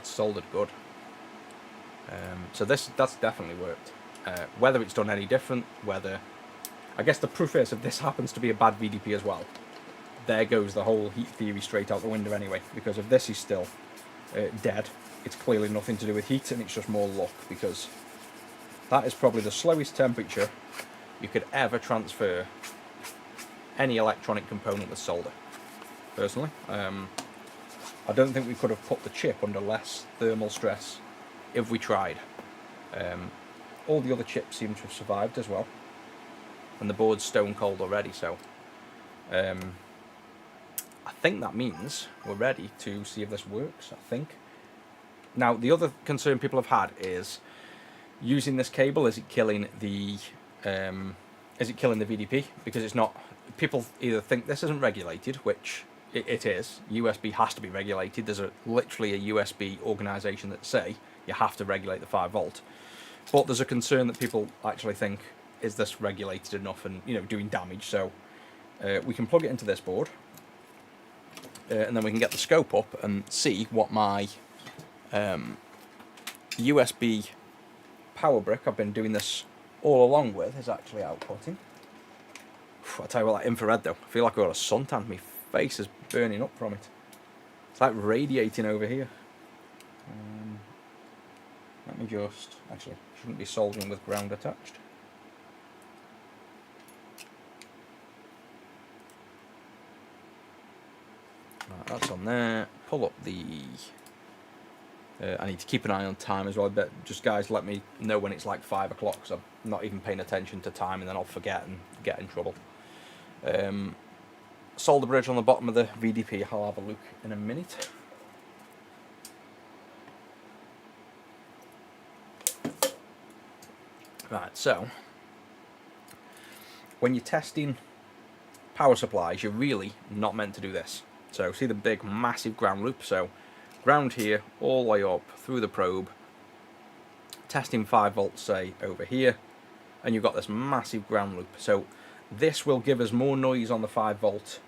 soldered good. So that's definitely worked. Whether it's done any different, I guess the proof is if this happens to be a bad VDP as well, there goes the whole heat theory straight out the window anyway, because if this is still dead, it's clearly nothing to do with heat and it's just more luck, because that is probably the slowest temperature you could ever transfer any electronic component with solder, personally. I don't think we could have put the chip under less thermal stress if we tried. All the other chips seem to have survived as well, and the board's stone cold already, so I think that means we're ready to see if this works, I think. Now, the other concern people have had is using this cable, is it killing the VDP? Because it's not. People either think this isn't regulated, which it is. USB has to be regulated. There's literally a USB organisation that say you have to regulate the 5 volt. But there's a concern that people actually think, is this regulated enough and, you know, doing damage? So we can plug it into this board, and then we can get the scope up and see what my USB power brick I've been doing this all along with is actually outputting. I tell you what, that infrared though, I feel like I've got a suntan. My face is burning up from it. It's like radiating over here. Let me just, actually, shouldn't be soldering with ground attached. Right, that's on there. Pull up the... I need to keep an eye on time as well, but just guys let me know when it's like 5 o'clock, because I'm not even paying attention to time and then I'll forget and get in trouble. Solder bridge on the bottom of the VDP, I'll have a look in a minute. Right, so when you're testing power supplies, you're really not meant to do this. So see the big massive ground loop, so ground here all the way up through the probe, testing 5 volts say over here, and you've got this massive ground loop. So this will give us more noise on the 5 volt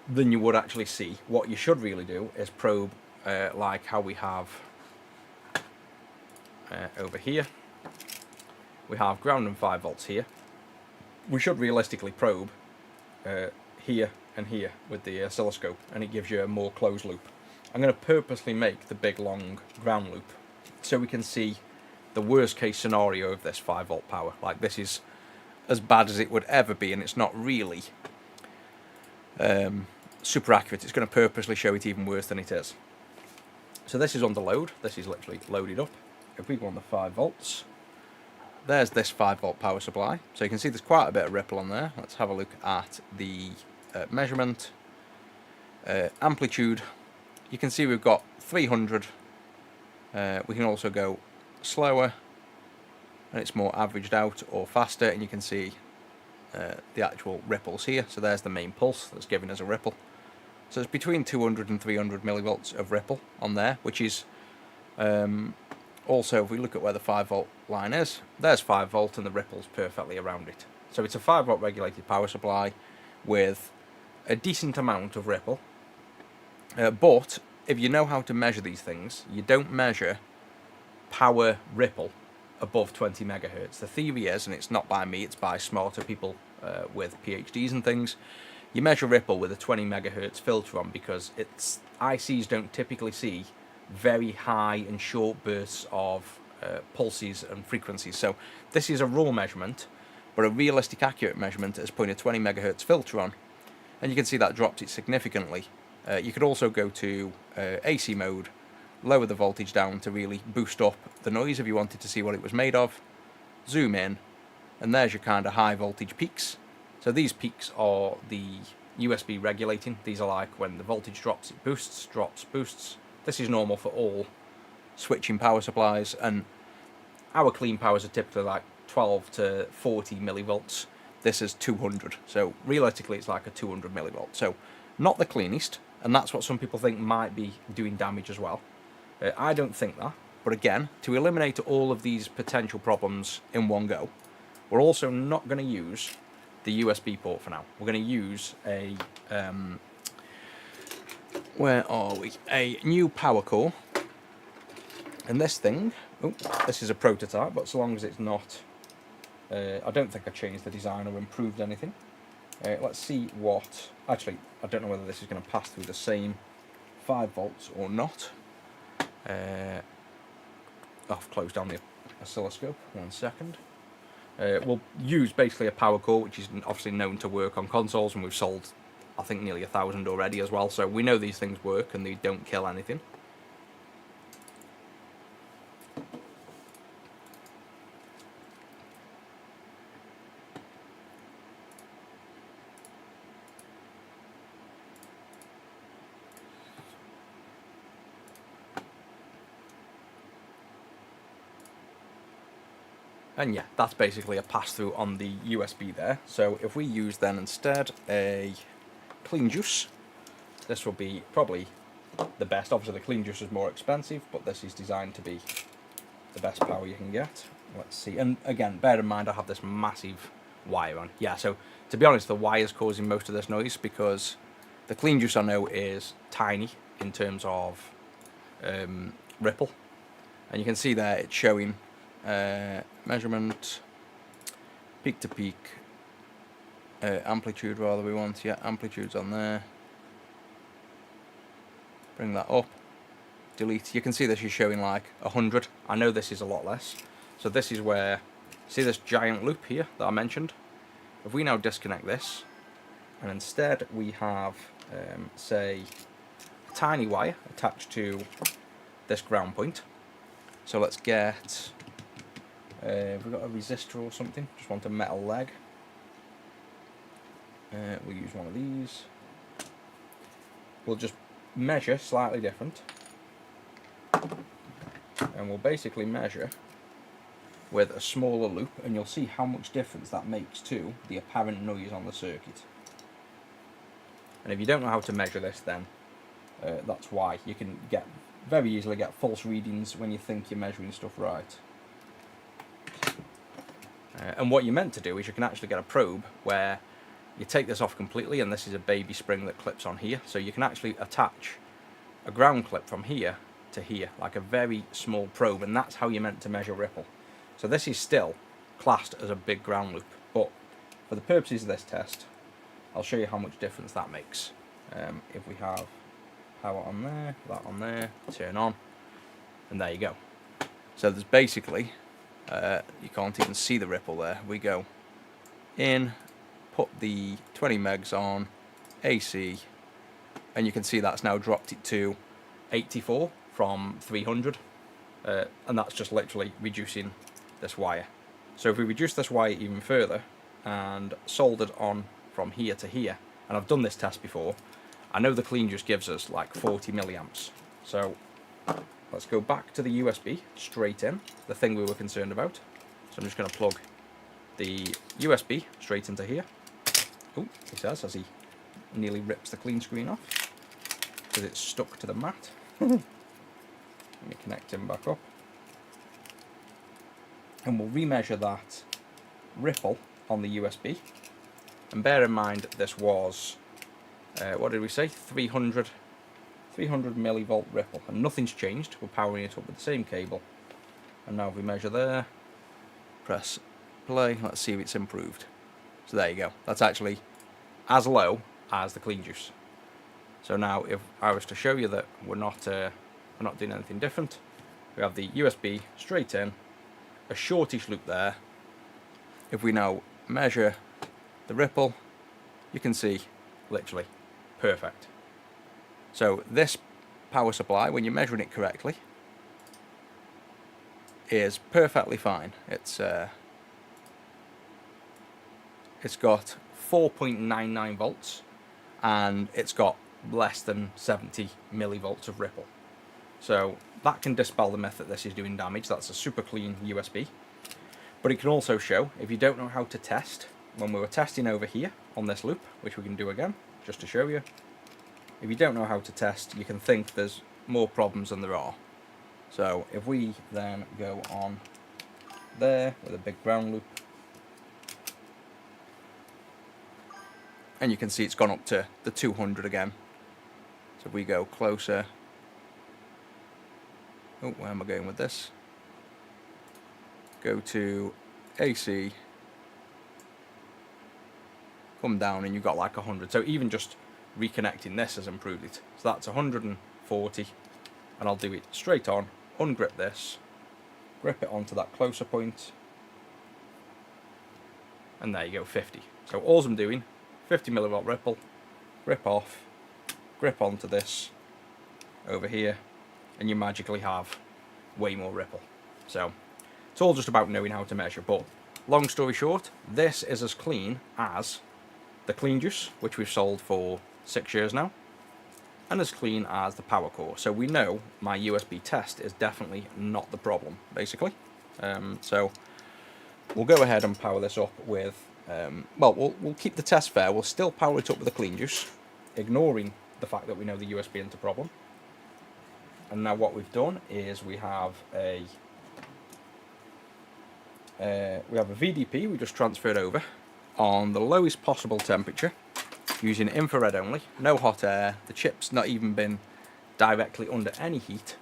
than you would actually see. What you should really do is probe like how we have over here. We have ground and 5 volts here. We should realistically probe here and here with the oscilloscope, and it gives you a more closed loop. I'm going to purposely make the big long ground loop so we can see the worst case scenario of this 5 volt power. Like, this is as bad as it would ever be, and it's not really super accurate. It's going to purposely show it even worse than it is. So this is under load. This is literally loaded up. If we go on the 5 volts, there's this 5 volt power supply. So you can see there's quite a bit of ripple on there. Let's have a look at the measurement. Amplitude. You can see we've got 300. We can also go slower, and it's more averaged out, or faster, and you can see the actual ripples here. So there's the main pulse that's giving us a ripple. So it's between 200 and 300 millivolts of ripple on there, which is also, if we look at where the 5 volt line is, there's 5 volt and the ripple's perfectly around it. So it's a 5 volt regulated power supply with a decent amount of ripple. But if you know how to measure these things, you don't measure power ripple above 20 megahertz. The theory is, and it's not by me, it's by smarter people with PhDs and things, you measure ripple with a 20 megahertz filter on, because it's ICs don't typically see very high and short bursts of pulses and frequencies. So this is a raw measurement, but a realistic accurate measurement is putting a 20 megahertz filter on, and you can see that drops it significantly. You could also go to AC mode, lower the voltage down to really boost up the noise if you wanted to see what it was made of, zoom in, and there's your kind of high voltage peaks. So these peaks are the USB regulating. These are like when the voltage drops, it boosts, drops, boosts. This is normal for all switching power supplies, and our clean powers are typically like 12 to 40 millivolts. This is 200, so realistically it's like a 200 millivolt. So not the cleanest, and that's what some people think might be doing damage as well. I don't think that, but again, to eliminate all of these potential problems in one go, we're also not going to use the USB port for now. We're going to use a where are we? A new power core. And this thing, oh, this is a prototype, but so long as it's not, I don't think I changed the design or improved anything. Let's see what, actually, I don't know whether this is going to pass through the same 5 volts or not. I've closed down the oscilloscope, 1 second. We'll use basically a power core, which is obviously known to work on consoles, and we've sold, I think, nearly 1,000 already as well, so we know these things work and they don't kill anything. And yeah, that's basically a pass-through on the USB there. So if we use then instead a clean juice, this will be probably the best. Obviously the clean juice is more expensive, but this is designed to be the best power you can get. Let's see, and again, bear in mind I have this massive wire on. Yeah, so to be honest, the wire is causing most of this noise, because the clean juice I know is tiny in terms of ripple. And you can see there it's showing measurement, peak to peak, amplitude rather we want, yeah, amplitude's on there. Bring that up, delete. You can see this is showing like 100. I know this is a lot less. So this is where, see this giant loop here that I mentioned? If we now disconnect this, and instead we have, say, a tiny wire attached to this ground point. So let's get, have we got a resistor or something? Just want a metal leg. We'll use one of these. We'll just measure slightly different. And we'll basically measure with a smaller loop, and you'll see how much difference that makes to the apparent noise on the circuit. And if you don't know how to measure this, then that's why. You can very easily get false readings when you think you're measuring stuff right. And what you're meant to do is you can actually get a probe where you take this off completely, and this is a baby spring that clips on here, so you can actually attach a ground clip from here to here, like a very small probe, and that's how you're meant to measure ripple. So this is still classed as a big ground loop, but for the purposes of this test, I'll show you how much difference that makes. If we have power on there, that on there, turn on, and there you go. So there's basically, you can't even see the ripple there. We go in, put the 20 megs on, AC, and you can see that's now dropped it to 84 from 300, and that's just literally reducing this wire. So if we reduce this wire even further and soldered on from here to here, and I've done this test before, I know the clean just gives us like 40 milliamps. So let's go back to the USB straight in, the thing we were concerned about. So I'm just going to plug the USB straight into here. Oh, he says as he nearly rips the clean screen off because it's stuck to the mat. Let me connect him back up. And we'll remeasure that ripple on the USB. And bear in mind this was, what did we say? 300 millivolt ripple. And nothing's changed. We're powering it up with the same cable. And now if we measure there, press play, let's see if it's improved. So there you go. That's actually as low as the clean juice. So now if I was to show you that we're not doing anything different, we have the USB straight in, a shortish loop there. If we now measure the ripple, you can see literally perfect. So this power supply, when you're measuring it correctly, is perfectly fine. It's got 4.99 volts and it's got less than 70 millivolts of ripple. So that can dispel the myth that this is doing damage. That's a super clean USB. But it can also show, if you don't know how to test, when we were testing over here on this loop, which we can do again, just to show you, if you don't know how to test, you can think there's more problems than there are. So if we then go on there with a big ground loop, and you can see it's gone up to the 200 again. So if we go closer, oh, where am I going with this? Go to AC, come down, and you've got like 100. So even just reconnecting this has improved it. So that's 140, and I'll do it straight on, ungrip this, grip it onto that closer point, and there you go, 50. So all I'm doing, 50 millivolt ripple, grip off, grip onto this over here, and you magically have way more ripple. So it's all just about knowing how to measure. But long story short, this is as clean as the clean juice, which we've sold for 6 years now, and as clean as the power core. So we know my USB test is definitely not the problem, basically. So we'll go ahead and power this up with, well, we'll keep the test fair. We'll still power it up with the clean juice, ignoring the fact that we know the USB isn't a problem. And now what we've done is we have a VDP we just transferred over on the lowest possible temperature using infrared only, no hot air, the chip's not even been directly under any heat,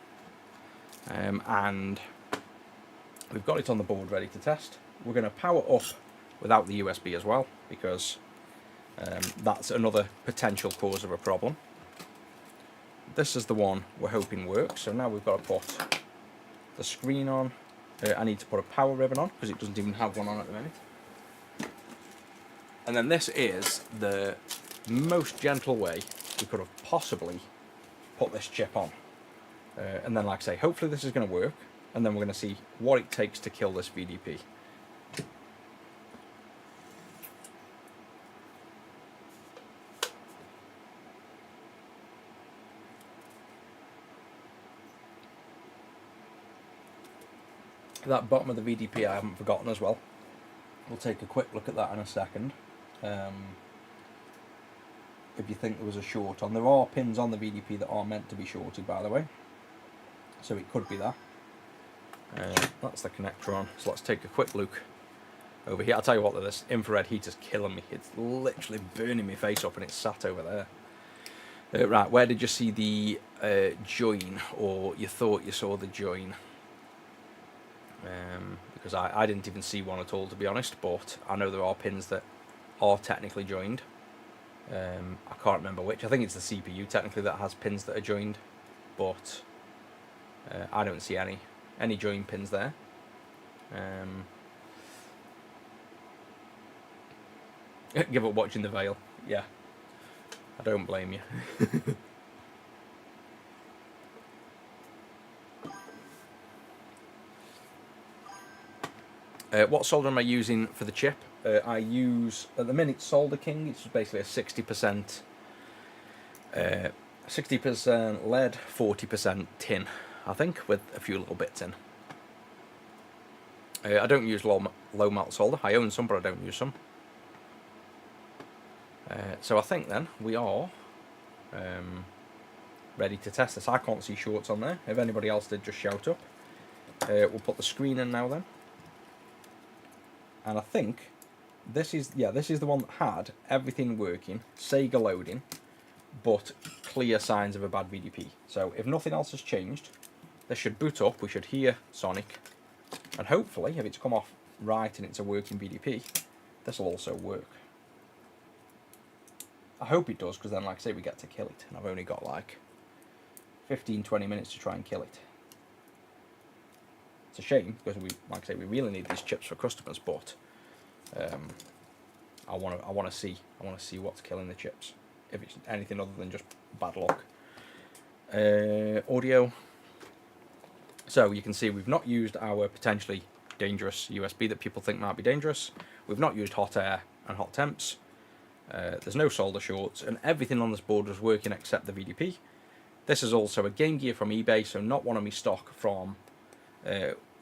and We've got it on the board ready to test. We're going to power up without the USB as well, because that's another potential cause of a problem. This is the one we're hoping works, so now we've got to put the screen on. I need to put a power ribbon on, because it doesn't even have one on at the minute. And then this is the most gentle way we could have possibly put this chip on. And then, like I say, hopefully this is going to work, and then we're going to see what it takes to kill this VDP. That bottom of the VDP I haven't forgotten as well. We'll take a quick look at that in a second. If you think there was a short on. There are pins on the VDP that are meant to be shorted, by the way. So it could be that. That's the connector on. So let's take a quick look over here. I'll tell you what, this infrared heater's killing me. It's literally burning my face up, and it's sat over there. Right, where did you see the join, or you thought you saw the join? Because I didn't even see one at all, to be honest, but I know there are pins that are technically joined. I can't remember which. I think it's the CPU technically that has pins that are joined, but I don't see any join pins there. Give up watching the Veil. Yeah, I don't blame you. What solder am I using for the chip? I use, at the minute, Soldering. It's basically a 60% lead, 40% tin, I think, with a few little bits in. I don't use low melt solder. I own some, but I don't use some. So I think then we are ready to test this. I can't see shorts on there. If anybody else did, just shout up. We'll put the screen in now then. And I think this is the one that had everything working, Sega loading, but clear signs of a bad VDP. So if nothing else has changed, this should boot up, we should hear Sonic, and hopefully, if it's come off right and it's a working VDP, this will also work. I hope it does, because then, like I say, we get to kill it, and I've only got like 15-20 minutes to try and kill it. It's a shame, because like I say, we really need these chips for customers, but I want to see what's killing the chips. If it's anything other than just bad luck. Audio. So you can see we've not used our potentially dangerous USB that people think might be dangerous. We've not used hot air and hot temps. There's no solder shorts, and everything on this board was working except the VDP. This is also a Game Gear from eBay, so not one of me stock from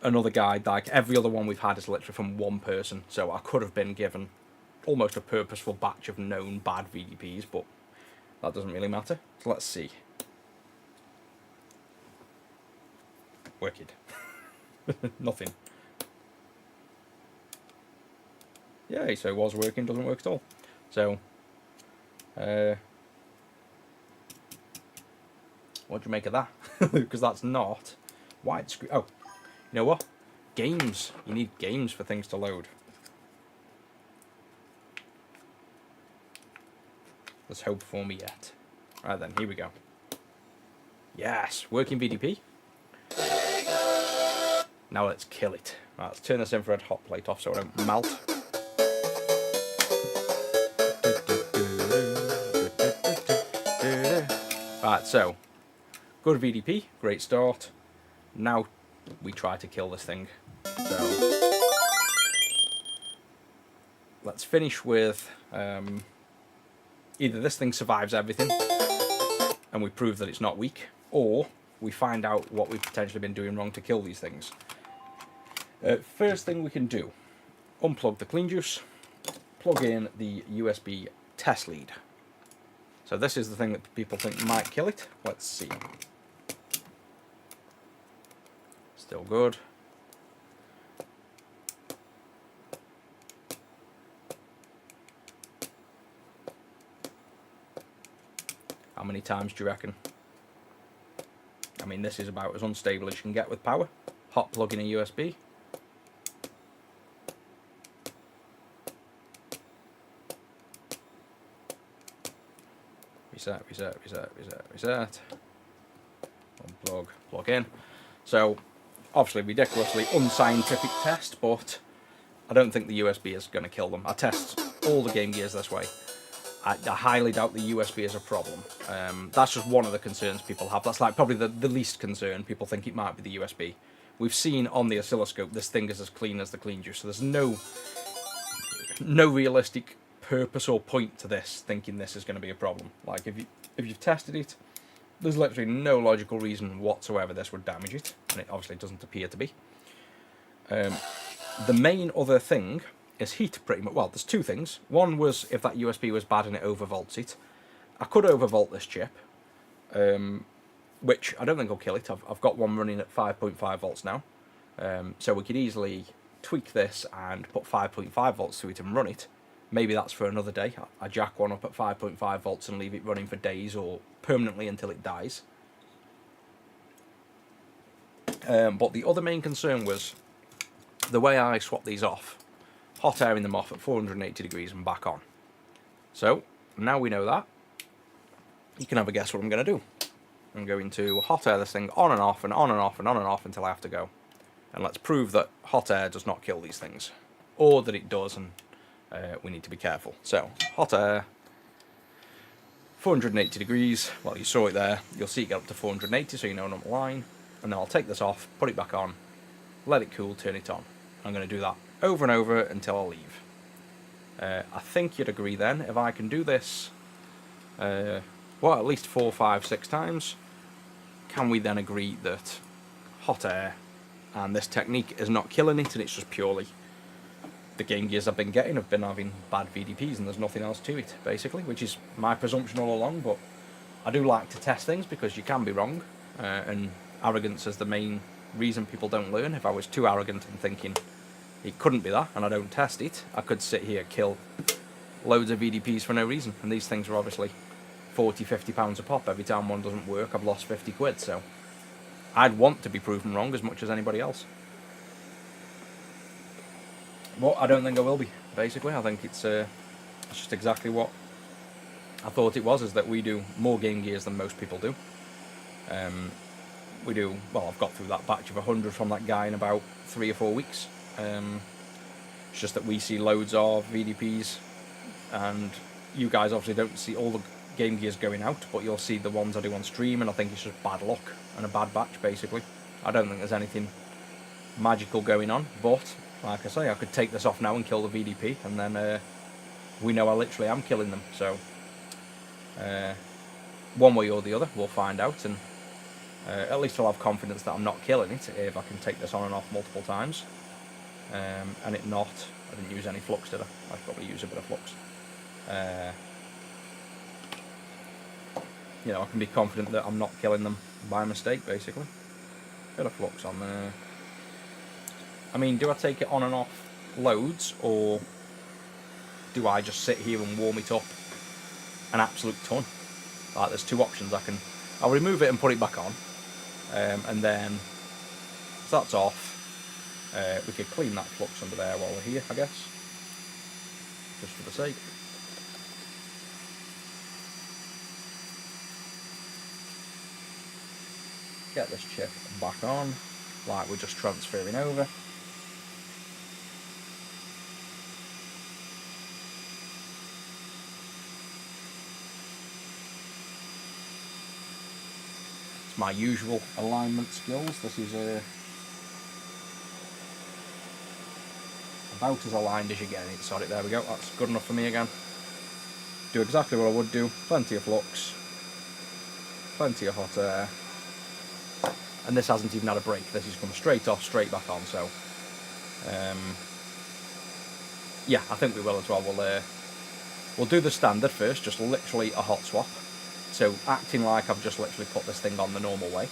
another guy. Like every other one we've had is literally from one person, so I could have been given almost a purposeful batch of known bad VDPs, but that doesn't really matter. So let's see. Wicked. Nothing. Yay, so it was working, doesn't work at all. So, what do you make of that? Because that's not widescreen. Oh, you know what? Games. You need games for things to load. There's hope for me yet. Right then, here we go. Yes, working VDP. Now let's kill it. Right, let's turn this infrared hot plate off so it don't melt. Right, so good VDP, great start. Now we try to kill this thing. So let's finish with either this thing survives everything and we prove that it's not weak, or we find out what we've potentially been doing wrong to kill these things. First thing we can do, unplug the clean juice, plug in the USB test lead. So this is the thing that people think might kill it. Let's see. Still good. How many times do you reckon? I mean, this is about as unstable as you can get with power. Hot plug in a USB. reset. Unplug, plug in. So, obviously ridiculously unscientific test, but I don't think the USB is going to kill them. I test all the Game Gears this way. I highly doubt the USB is a problem. That's just one of the concerns people have. That's like probably the least concern. People think it might be the USB. We've seen on the oscilloscope this thing is as clean as the clean juice, so there's no realistic purpose or point to this thinking this is going to be a problem. Like if you've tested it, there's literally no logical reason whatsoever this would damage it, and it obviously doesn't appear to be. The main other thing is heat, pretty much. Well, there's two things. One was if that USB was bad and it overvolts it. I could overvolt this chip, which I don't think will kill it. I've got one running at 5.5 volts now, so we could easily tweak this and put 5.5 volts to it and run it. Maybe that's for another day. I jack one up at 5.5 volts and leave it running for days or permanently until it dies. But the other main concern was the way I swap these off, hot airing them off at 480 degrees and back on. So now we know that, you can have a guess what I'm going to do. I'm going to hot air this thing on and off and on and off and on and off until I have to go. And let's prove that hot air does not kill these things, or that it does, and we need to be careful. So hot air, 480 degrees. Well, you saw it there. You'll see it get up to 480, so you know I'm on the line. And then I'll take this off, put it back on, let it cool, turn it on. I'm going to do that over and over until I leave. I think you'd agree then, if I can do this, well, at least 4, 5, 6 times, can we then agree that hot air and this technique is not killing it, and it's just purely the Game Gears I've been getting have been having bad VDPs and there's nothing else to it, basically, which is my presumption all along. But I do like to test things because you can be wrong, and arrogance is the main reason people don't learn. If I was too arrogant and thinking it couldn't be that, and I don't test it, I could sit here, kill loads of VDPs for no reason, and these things are obviously 40, 50 pounds a pop. Every time one doesn't work, I've lost 50 quid, so I'd want to be proven wrong as much as anybody else. But I don't think I will be, basically. I think it's just exactly what I thought it was, is that we do more Game Gears than most people do. We do, well, I've got through that batch of 100 from that guy in about 3 or 4 weeks. It's just that we see loads of VDPs, and you guys obviously don't see all the Game Gears going out, but you'll see the ones I do on stream, and I think it's just bad luck and a bad batch, basically. I don't think there's anything magical going on, but like I say, I could take this off now and kill the VDP, and then we know I literally am killing them. So one way or the other, we'll find out, and at least I'll have confidence that I'm not killing it if I can take this on and off multiple times. And it not, I didn't use any flux, did I? I'd probably use a bit of flux. You know, I can be confident that I'm not killing them by mistake, basically. Bit of flux on there. I mean, do I take it on and off loads, or do I just sit here and warm it up an absolute ton? Like, there's two options. I'll remove it and put it back on, and then if that's off, we could clean that flux under there while we're here, I guess, just for the sake. Get this chip back on, like we're just transferring over. It's my usual alignment skills. This is about as aligned as you get it. Sorry, there we go. That's good enough for me again. Do exactly what I would do. Plenty of flux, plenty of hot air. And this hasn't even had a break. This has come straight off, straight back on. So, yeah, I think we will as well. We'll do the standard first, just literally a hot swap. So, acting like I've just literally put this thing on the normal way.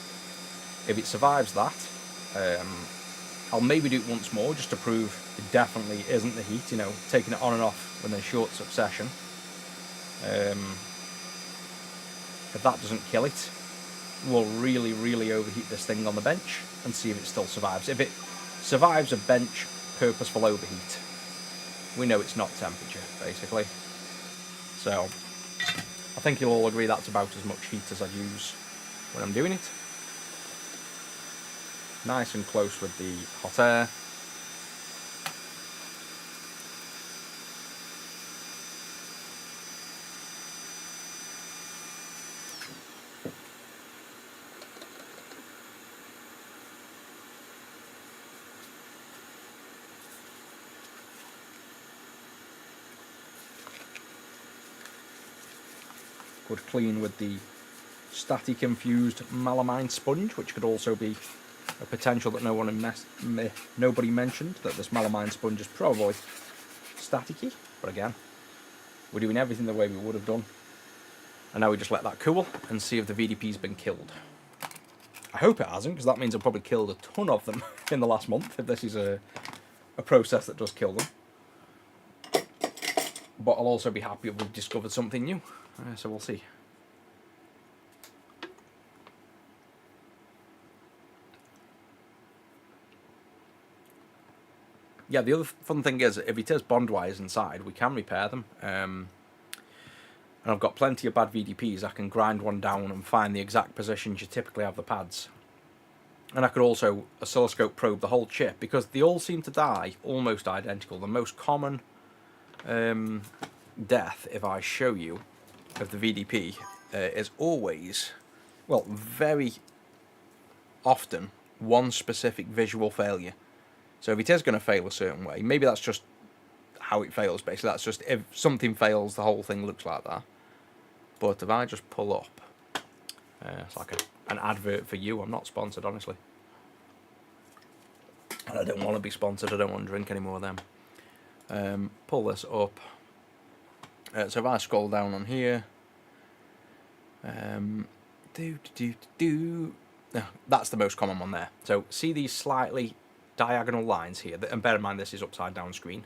If it survives that, I'll maybe do it once more, just to prove it definitely isn't the heat. You know, taking it on and off in a short succession. If that doesn't kill it, we'll really, really overheat this thing on the bench and see if it still survives. If it survives a bench purposeful overheat, we know it's not temperature, basically. So, I think you'll all agree that's about as much heat as I use when I'm doing it. Nice and close with the hot air. Good clean with the static infused melamine sponge, which could also be a potential that nobody mentioned, that this melamine sponge is probably staticky. But again, we're doing everything the way we would have done. And now we just let that cool and see if the VDP's been killed. I hope it hasn't, because that means I've probably killed a ton of them in the last month, if this is a process that does kill them. But I'll also be happy if we've discovered something new. So we'll see. Yeah, the other fun thing is, if it is bond wires inside, we can repair them. And I've got plenty of bad VDPs. I can grind one down and find the exact positions you typically have the pads. And I could also oscilloscope probe the whole chip, because they all seem to die almost identical. The most common death, if I show you, of the VDP is always, well, very often, one specific visual failure. So if it is going to fail a certain way, maybe that's just how it fails, basically. That's just, if something fails, the whole thing looks like that. But if I just pull up, it's like an advert for you. I'm not sponsored, honestly. And I don't want to be sponsored. I don't want to drink any more of them. Pull this up. So if I scroll down on here, that's the most common one there. So see these slightly diagonal lines here, and bear in mind this is upside down screen.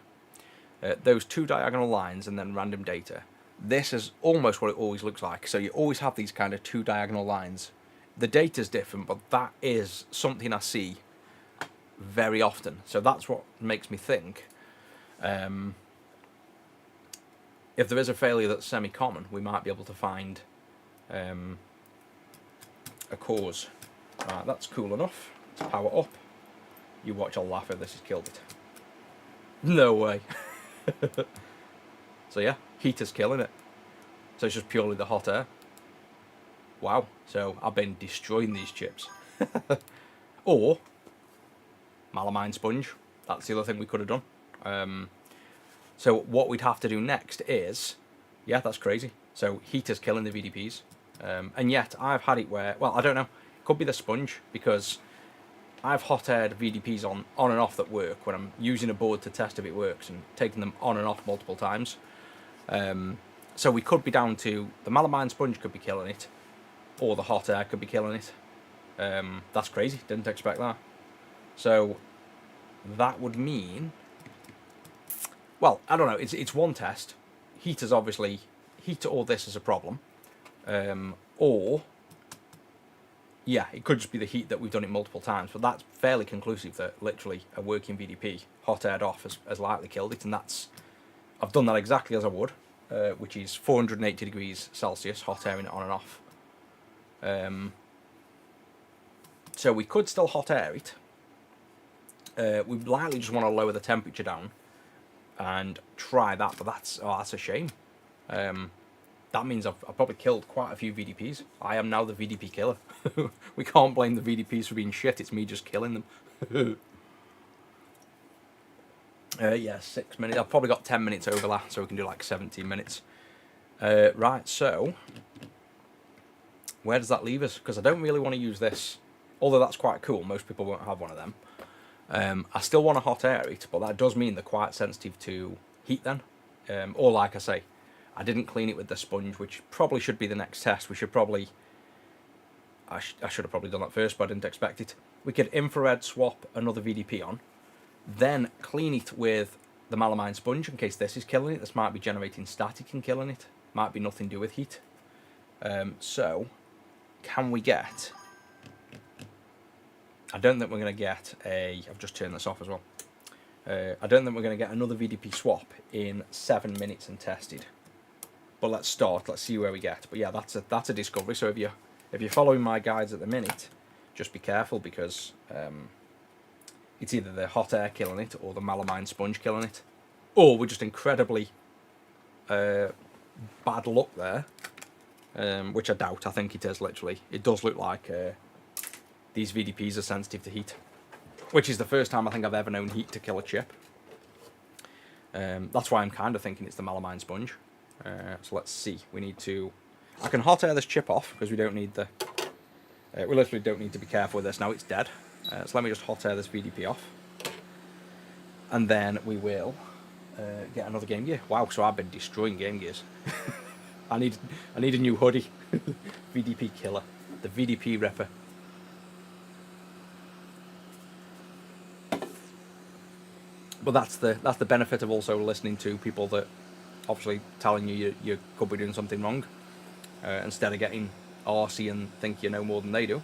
Those two diagonal lines and then random data. This is almost what it always looks like. So you always have these kind of two diagonal lines. The data's different, but that is something I see very often. So that's what makes me think, if there is a failure that's semi-common, we might be able to find a cause. Right, that's cool enough. Let's power up. You watch, I'll laugh if this has killed it. No way. So yeah, heat is killing it. So it's just purely the hot air. Wow, so I've been destroying these chips. Or melamine sponge. That's the other thing we could have done. So what we'd have to do next is, yeah, that's crazy. So heat is killing the VDPs. And yet I've had it where, well, I don't know. It could be the sponge, because I've hot aired VDPs on and off that work when I'm using a board to test if it works, and taking them on and off multiple times. So we could be down to the melamine sponge could be killing it, or the hot air could be killing it. That's crazy. Didn't expect that. So that would mean, well, I don't know. It's one test. Heat is obviously, heat or this is a problem, or yeah, it could just be the heat that we've done it multiple times. But that's fairly conclusive that literally a working VDP hot aired off has likely killed it, and that's, I've done that exactly as I would, which is 480 degrees Celsius hot airing it on and off. So we could still hot air it. We likely just want to lower the temperature down and try that, but that's a shame. That means I've probably killed quite a few VDPs. I am now the VDP killer. We can't blame the VDPs for being shit, it's me just killing them. Yeah, 6 minutes. I've probably got 10 minutes overlap, so we can do like 17 minutes. Right, so where does that leave us? Because I don't really want to use this, although that's quite cool. Most people won't have one of them. I still want to hot air it, but that does mean they're quite sensitive to heat then. Or like I say, I didn't clean it with the sponge, which probably should be the next test. We should probably, I should have probably done that first, but I didn't expect it. We could infrared swap another VDP on, then clean it with the melamine sponge in case this is killing it. This might be generating static and killing it. Might be nothing to do with heat. So, can we get, I don't think we're going to get a, I've just turned this off as well. I don't think we're going to get another VDP swap in 7 minutes and tested. But let's start. Let's see where we get. But yeah, that's a discovery. So if you're following my guides at the minute, just be careful because it's either the hot air killing it or the melamine sponge killing it, or we're just incredibly bad luck there, which I doubt. I think it is literally. It does look like these VDPs are sensitive to heat, which is the first time I think I've ever known heat to kill a chip. That's why I'm kind of thinking it's the melamine sponge. So let's see. We need to. I can hot air this chip off because we don't need the. We literally don't need to be careful with this now. It's dead. So let me just hot air this VDP off, and then we will get another Game Gear. Wow, so I've been destroying Game Gears. I need a new hoodie. VDP killer, the VDP ripper. But that's the benefit of also listening to people that obviously telling you could be doing something wrong, instead of getting arsey and think you know more than they do.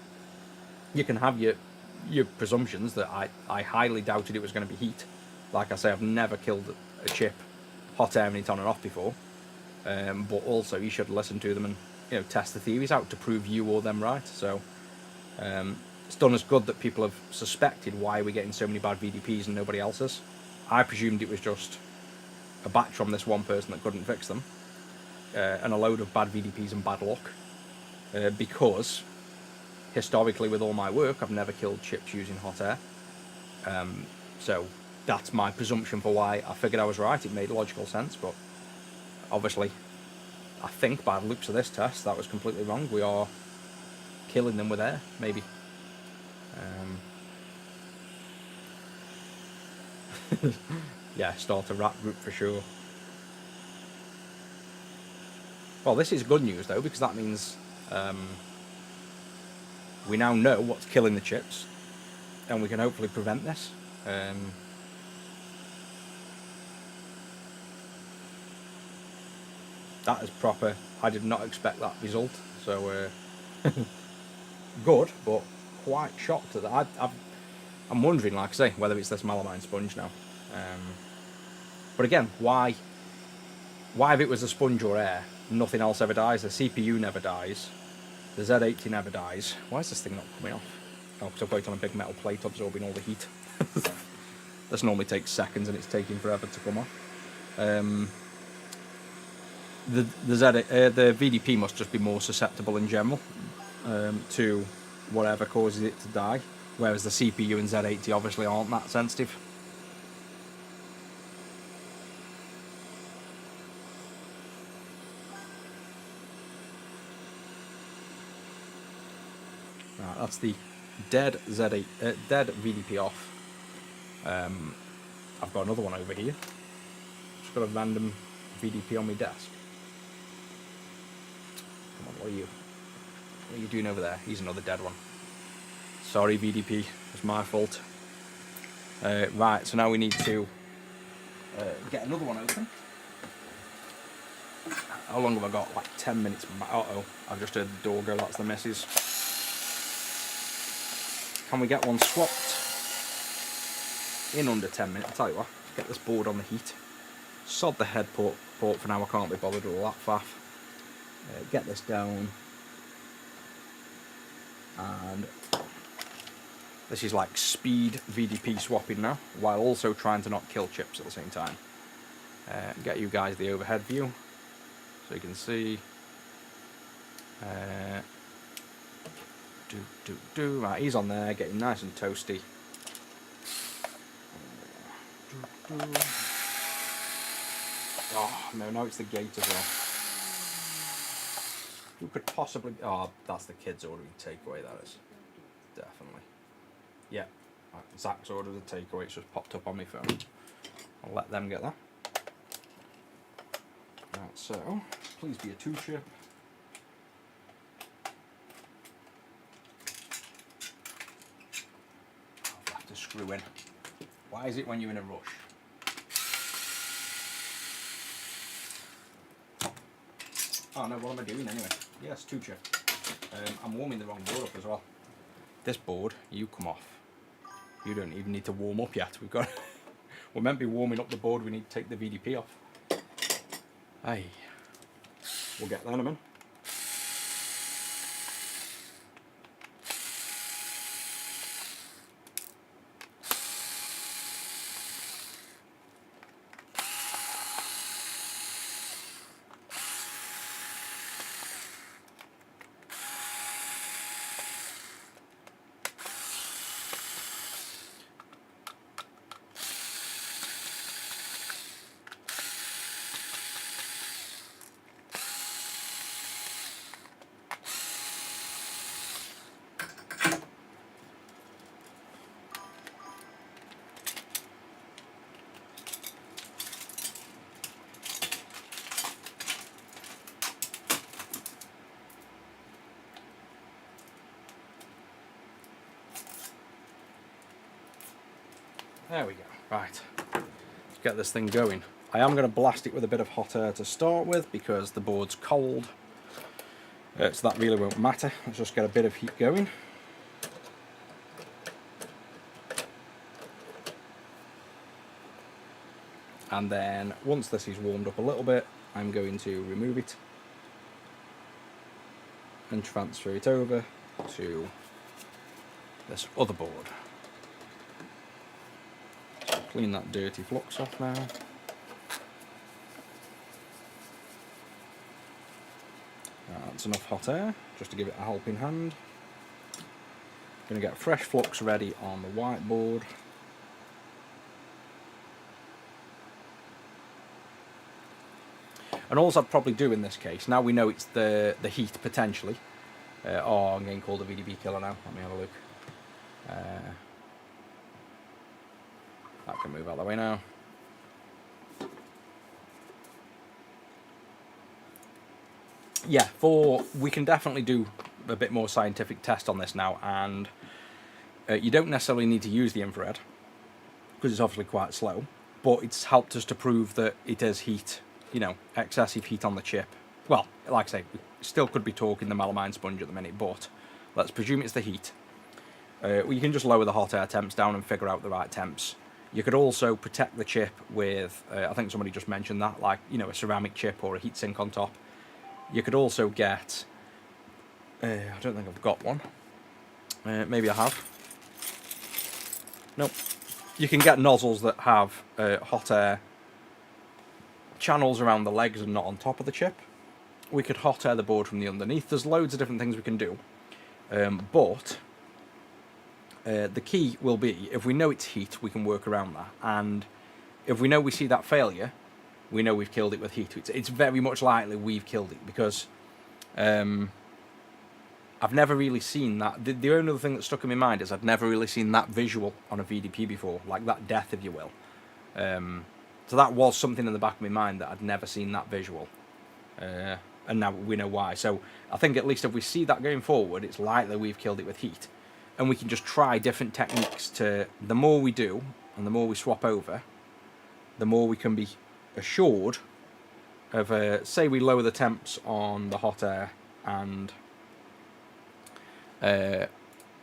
You can have your presumptions that I highly doubted it was going to be heat. Like I say, I've never killed a chip hot airing it on and off before. But also you should listen to them and test the theories out to prove you or them right. So it's done us good that people have suspected why we're getting so many bad VDPs and nobody else's. I presumed it was just a batch from this one person that couldn't fix them, and a load of bad VDPs and bad luck, because historically with all my work I've never killed chips using hot air. So that's my presumption for why I figured I was right. It made logical sense, but obviously I think by the looks of this test that was completely wrong. We are killing them with air, maybe. Yeah, start a rap group for sure. Well, this is good news though, because that means we now know what's killing the chips, and we can hopefully prevent this. That is proper. I did not expect that result, so good, but quite shocked at that. I'm wondering, like I say, whether it's this melamine sponge now. But again, why if it was a sponge or air, nothing else ever dies? The CPU never dies. The Z80 never dies. Why is this thing not coming off? Oh, because I've got it on a big metal plate absorbing all the heat. This normally takes seconds and it's taking forever to come off. The VDP must just be more susceptible in general to whatever causes it to die, whereas the CPU and Z80 obviously aren't that sensitive. Right, that's the dead dead VDP off. I've got another one over here. Just got a random VDP on my desk. Come on, what are you doing over there? He's another dead one. Sorry, VDP, it's my fault. Right, so now we need to get another one open. How long have I got? Like 10 minutes. Uh-oh, I've just heard the door go. That's the missus. Can we get one swapped in under 10 minutes? I'll tell you what, get this board on the heat. Sod the head port for now, I can't be bothered with all that faff. Get this down. And this is like speed VDP swapping now, while also trying to not kill chips at the same time. Get you guys the overhead view, so you can see. Right, he's on there, getting nice and toasty. Oh no, now it's the gate as well. Who could possibly? Oh, that's the kids ordering takeaway. That is definitely. Yeah, right, Zach's ordered a takeaway. It's just popped up on my phone. I'll let them get that. Right, so please be a 2-chip. I'll have to screw in. Why is it when you're in a rush? Oh no, what am I doing anyway? Yes, 2-chip. I'm warming the wrong board up as well. This board, you come off. You don't even need to warm up yet. We're meant to be warming up the board, we need to take the VDP off. Aye. We'll get there in a minute. There we go. Right, let's get this thing going. I am going to blast it with a bit of hot air to start with because the board's cold, so that really won't matter. Let's just get a bit of heat going. And then once this is warmed up a little bit, I'm going to remove it and transfer it over to this other board. Clean that dirty flux off now. That's enough hot air, just to give it a helping hand. Going to get fresh flux ready on the whiteboard. And all I'd probably do in this case, now we know it's the heat potentially. Oh, I'm getting called a VDB killer now. Let me have a look. That can move out of the way now. Yeah, we can definitely do a bit more scientific test on this now, and you don't necessarily need to use the infrared because it's obviously quite slow, but it's helped us to prove that it is heat, you know, excessive heat on the chip. Well, like I say, we still could be talking the melamine sponge at the minute, but let's presume it's the heat. You can just lower the hot air temps down and figure out the right temps. You could also protect the chip with, I think somebody just mentioned that, like, you know, a ceramic chip or a heatsink on top. You could also get, I don't think I've got one. Maybe I have. Nope. You can get nozzles that have hot air channels around the legs and not on top of the chip. We could hot air the board from the underneath. There's loads of different things we can do. But the key will be, if we know it's heat, we can work around that. And if we know we see that failure, we know we've killed it with heat. It's very much likely we've killed it because I've never really seen that. The only other thing that stuck in my mind is I've never really seen that visual on a VDP before, like that death, if you will. So that was something in the back of my mind that I'd never seen that visual. And now we know why. So I think at least if we see that going forward, it's likely we've killed it with heat. And we can just try different techniques to, the more we do and the more we swap over, the more we can be assured of, say we lower the temps on the hot air and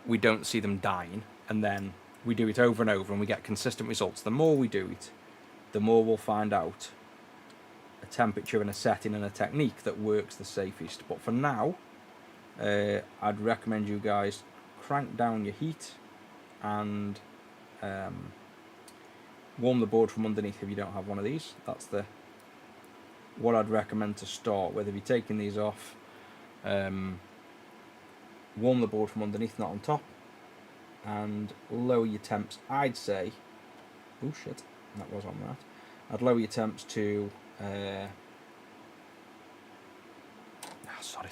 we don't see them dying, and then we do it over and over and we get consistent results. The more we do it, the more we'll find out a temperature and a setting and a technique that works the safest. But for now, I'd recommend you guys crank down your heat and warm the board from underneath if you don't have one of these. That's what I'd recommend to start with. If you're taking these off, warm the board from underneath, not on top, and lower your temps. I'd say, oh shit, that was on that. I'd lower your temps to sorry,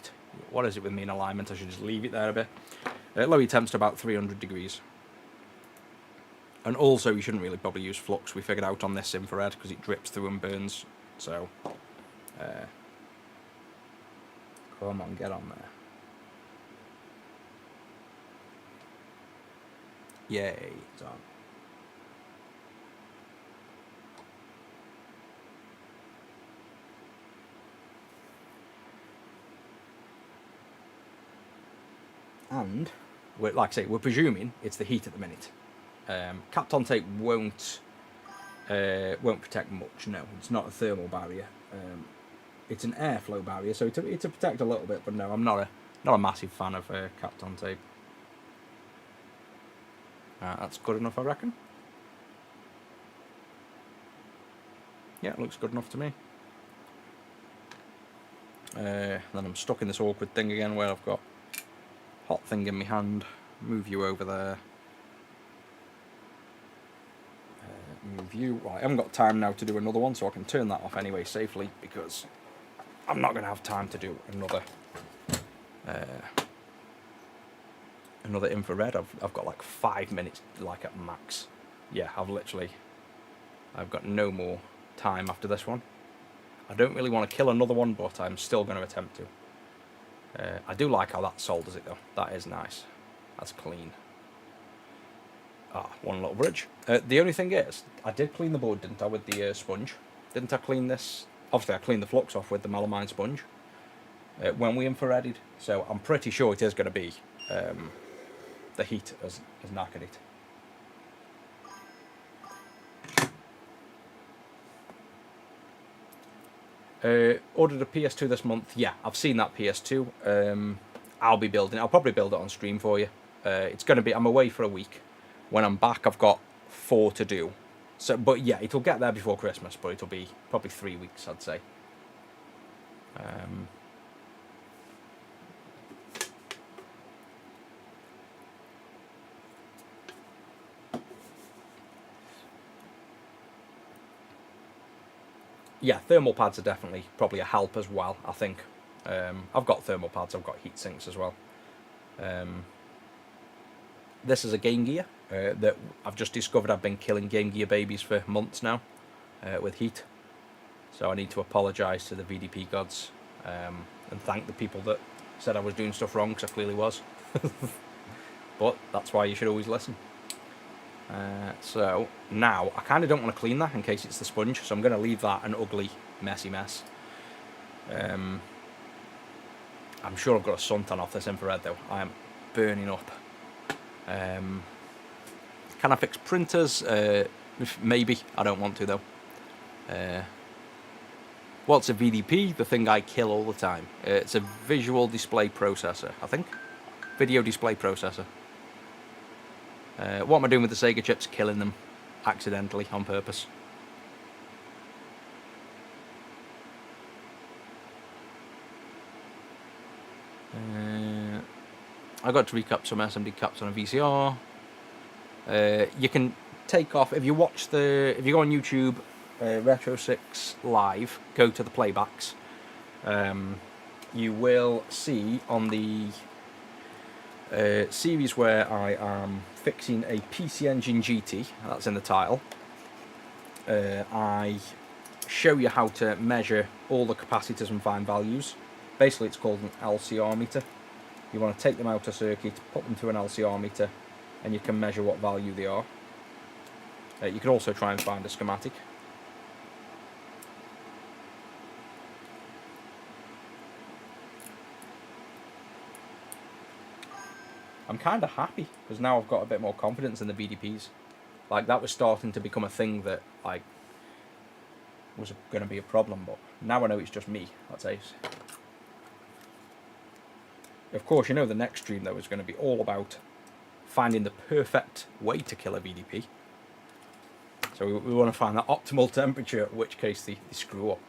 what is it with me in alignment? I should just leave it there a bit. Lower your temps to about 300 degrees. And also, you shouldn't really probably use flux, we figured out on this infrared, because it drips through and burns. So, come on, get on there. Yay, it's on. And, like I say, we're presuming it's the heat at the minute. Kapton tape won't protect much. No, it's not a thermal barrier. it's an airflow barrier, so to protect a little bit. But no, I'm not a massive fan of Kapton tape. That's good enough, I reckon. Yeah, it looks good enough to me. Then I'm stuck in this awkward thing again where I've got hot thing in my hand. Move you over there. Move you. Right, I haven't got time now to do another one, so I can turn that off anyway safely, because I'm not going to have time to do another infrared. I've got like 5 minutes, like at max. Yeah, I've got no more time after this one. I don't really want to kill another one, but I'm still going to attempt to. I do like how that solders it though. That is nice. That's clean. One little bridge. The only thing is, I did clean the board, didn't I, with the sponge? Didn't I clean this? Obviously, I cleaned the flux off with the melamine sponge when we infrareded. So I'm pretty sure it is going to be the heat has knackered it. Ordered a PS2 this month. Yeah, I've seen that PS2. I'll be building. I'll probably build it on stream for you. It's going to be. I'm away for a week. When I'm back, I've got 4 to do. So, but yeah, it'll get there before Christmas. But it'll be probably 3 weeks, I'd say. Yeah, thermal pads are definitely probably a help as well, I think. I've got thermal pads, I've got heat sinks as well. This is a Game Gear that I've just discovered. I've been killing Game Gear babies for months now with heat. So I need to apologise to the VDP gods and thank the people that said I was doing stuff wrong, because I clearly was. But that's why you should always listen. So now I kind of don't want to clean that in case it's the sponge, so I'm going to leave that an ugly, messy mess. I'm sure I've got a suntan off this infrared though. I am burning up. Can I fix printers? Maybe. I don't want to though. What's a VDP? The thing I kill all the time. It's a visual display processor, I think. Video display processor. What am I doing with the Sega chips? Killing them accidentally, on purpose. I got to recap some SMD caps on a VCR. You can take off, if you go on YouTube, Retro 6 Live, go to the playbacks, you will see on the series where I am fixing a PC Engine GT, that's in the title, I show you how to measure all the capacitors and find values. Basically it's called an LCR meter. You want to take them out of circuit, put them to an LCR meter, and you can measure what value they are. You can also try and find a schematic. I'm kind of happy because now I've got a bit more confidence in the VDPs. Like, that was starting to become a thing that like was going to be a problem, but now I know it's just me. That's ace. Of course, you know the next stream though is going to be all about finding the perfect way to kill a VDP. So we want to find that optimal temperature, in which case they screw up.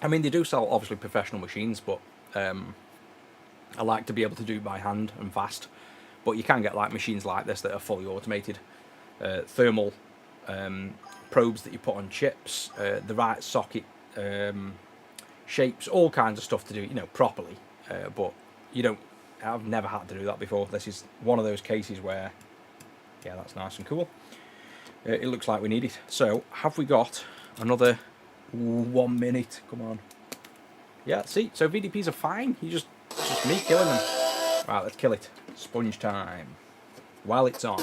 I mean, they do sell obviously professional machines, but I like to be able to do it by hand and fast. But you can get like machines like this that are fully automated, thermal probes that you put on chips, the right socket shapes, all kinds of stuff to do, you know, properly. But you don't. I've never had to do that before. This is one of those cases where, yeah, that's nice and cool. It looks like we need it. So, have we got another 1 minute? Come on. Yeah, see, so VDPs are fine. It's just me killing them. Right, let's kill it. Sponge time. While it's on.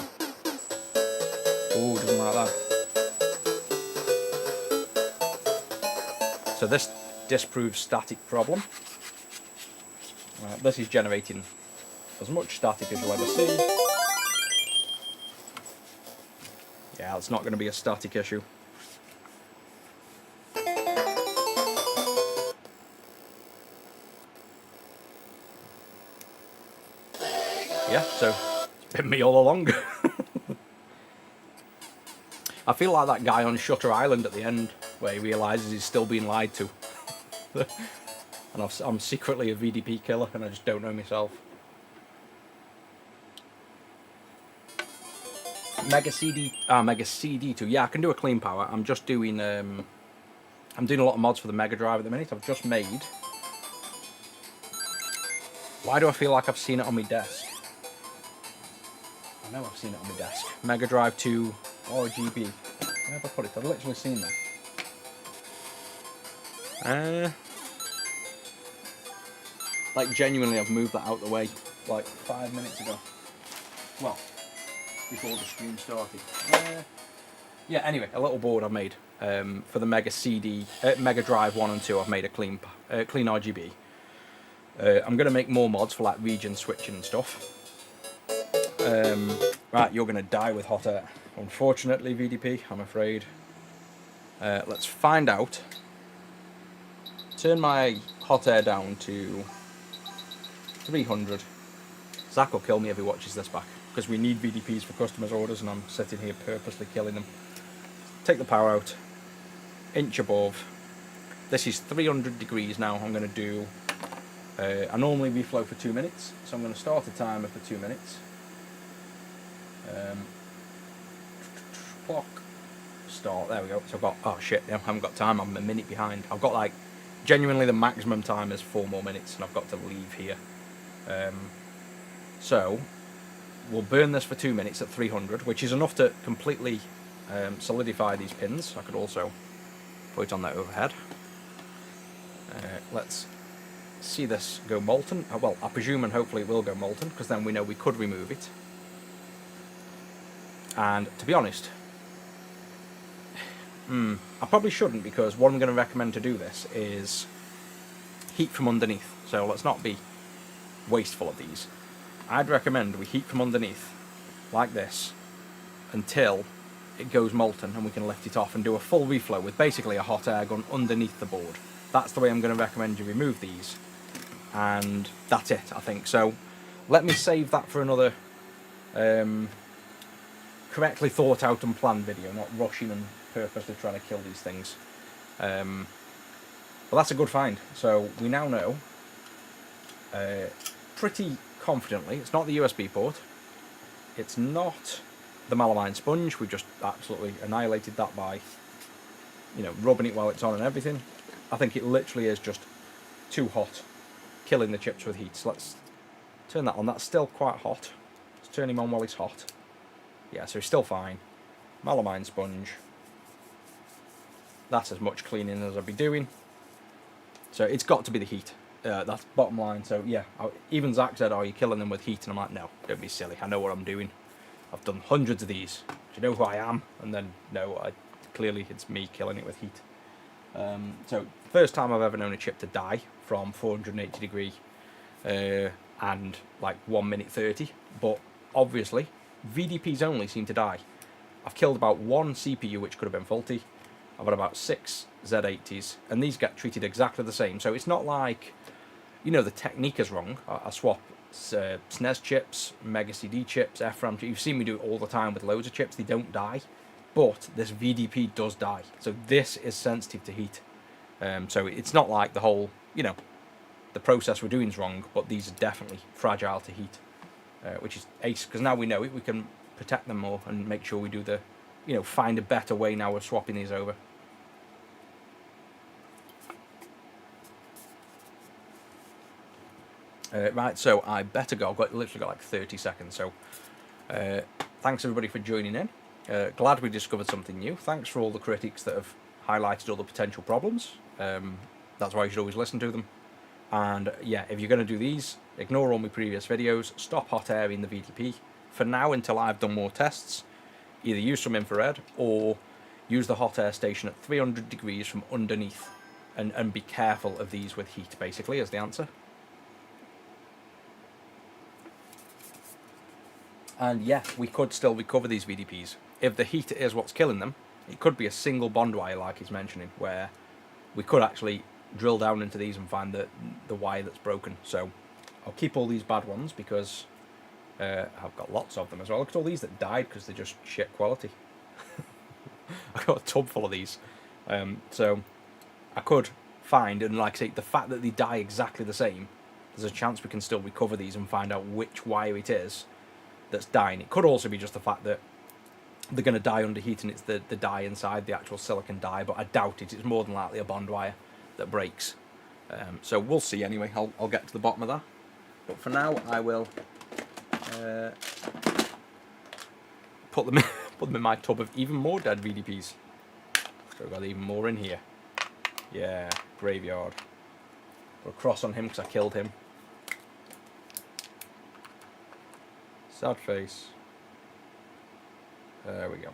Oh, doesn't like that. So this disproves static problem. This is generating as much static as you'll ever see. Yeah, it's not going to be a static issue. Yeah, so it's been me all along. I feel like that guy on Shutter Island at the end, where he realises he's still being lied to. And I'm secretly a VDP killer, and I just don't know myself. Mega CD2. Yeah, I can do a clean power. I'm just doing I'm doing a lot of mods for the Mega Drive at the minute. I've just made. Why do I feel like I've seen it on my desk? I know I've seen it on my desk. Mega Drive 2 RGB. Where have I put it? I've literally seen that. Like genuinely, I've moved that out the way like 5 minutes ago. Well, before the stream started. Yeah. Anyway, a little board I've made for the Mega Drive 1 and 2. I've made a clean RGB. I'm gonna make more mods for like region switching and stuff. Right, you're gonna die with hot air. Unfortunately, VDP, I'm afraid. Let's find out. Turn my hot air down to 300. Zach will kill me if he watches this back, because we need VDPs for customers' orders, and I'm sitting here purposely killing them. Take the power out. Inch above. This is 300 degrees now. I'm going to do... I normally reflow for 2 minutes, so I'm going to start a timer for 2 minutes. Clock. Start. There we go. So I've got... Oh shit, I haven't got time. I'm a minute behind. I've got like... Genuinely the maximum time is 4 more minutes, and I've got to leave here. So we'll burn this for 2 minutes at 300, which is enough to completely solidify these pins. I could also put it on that overhead. Let's see this go molten. Well, I presume and hopefully it will go molten, because then we know we could remove it. And to be honest, I probably shouldn't, because what I'm going to recommend to do this is heat from underneath. So let's not be wasteful of these. I'd recommend we heat from underneath like this until it goes molten, and we can lift it off and do a full reflow with basically a hot air gun underneath the board. That's the way I'm going to recommend you remove these, and that's it, I think. So let me save that for another correctly thought out and planned video, not rushing and purposely trying to kill these things. But that's a good find. So we now know pretty confidently it's not the USB port, it's not the melamine sponge. We've just absolutely annihilated that by, you know, rubbing it while it's on and everything. I think it literally is just too hot, killing the chips with heat. So let's turn that on. That's still quite hot. Let's turn him on while he's hot. Yeah, so he's still fine. Melamine sponge. That's as much cleaning as I'll be doing. So it's got to be the heat. That's bottom line. So yeah, even Zach said, "Oh, you're killing them with heat," and I'm like, "No, don't be silly. I know what I'm doing. I've done hundreds of these. Do you know who I am?" And then no, clearly it's me killing it with heat. So first time I've ever known a chip to die from 480 degree and like 1 minute 30. But obviously VDPs only seem to die. I've killed about one CPU which could have been faulty. I've had about 6 Z80s, and these get treated exactly the same. So it's not like, you know, the technique is wrong. I swap SNES chips, Mega CD chips, FRAM chips. You've seen me do it all the time with loads of chips. They don't die, but this VDP does die. So this is sensitive to heat. So it's not like the whole, you know, the process we're doing is wrong, but these are definitely fragile to heat, which is ace, because now we know it, we can protect them more and make sure we do the, you know, find a better way now of swapping these over. Right, so I better go. I've literally got like 30 seconds. So thanks everybody for joining in. Glad we discovered something new. Thanks for all the critics that have highlighted all the potential problems. That's why you should always listen to them. And yeah, if you're going to do these, ignore all my previous videos. Stop hot airing the VDP for now until I've done more tests. Either use some infrared or use the hot air station at 300 degrees from underneath, and be careful of these with heat, basically, is the answer. And yeah, we could still recover these VDPs. If the heat is what's killing them, it could be a single bond wire like he's mentioning, where we could actually drill down into these and find the wire that's broken. So I'll keep all these bad ones because I've got lots of them as well. Look at all these that died because they're just shit quality. I've got a tub full of these. So I could find, and like I say, the fact that they die exactly the same, there's a chance we can still recover these and find out which wire it is that's dying. It could also be just the fact that they're going to die under heat and it's the die inside, the actual silicon die, but I doubt it. It's more than likely a bond wire that breaks. So we'll see anyway. I'll get to the bottom of that. But for now, I will put them in my tub of even more dead VDPs. So we've got even more in here. Yeah, graveyard. Put a cross on him because I killed him. Sad face. There we go.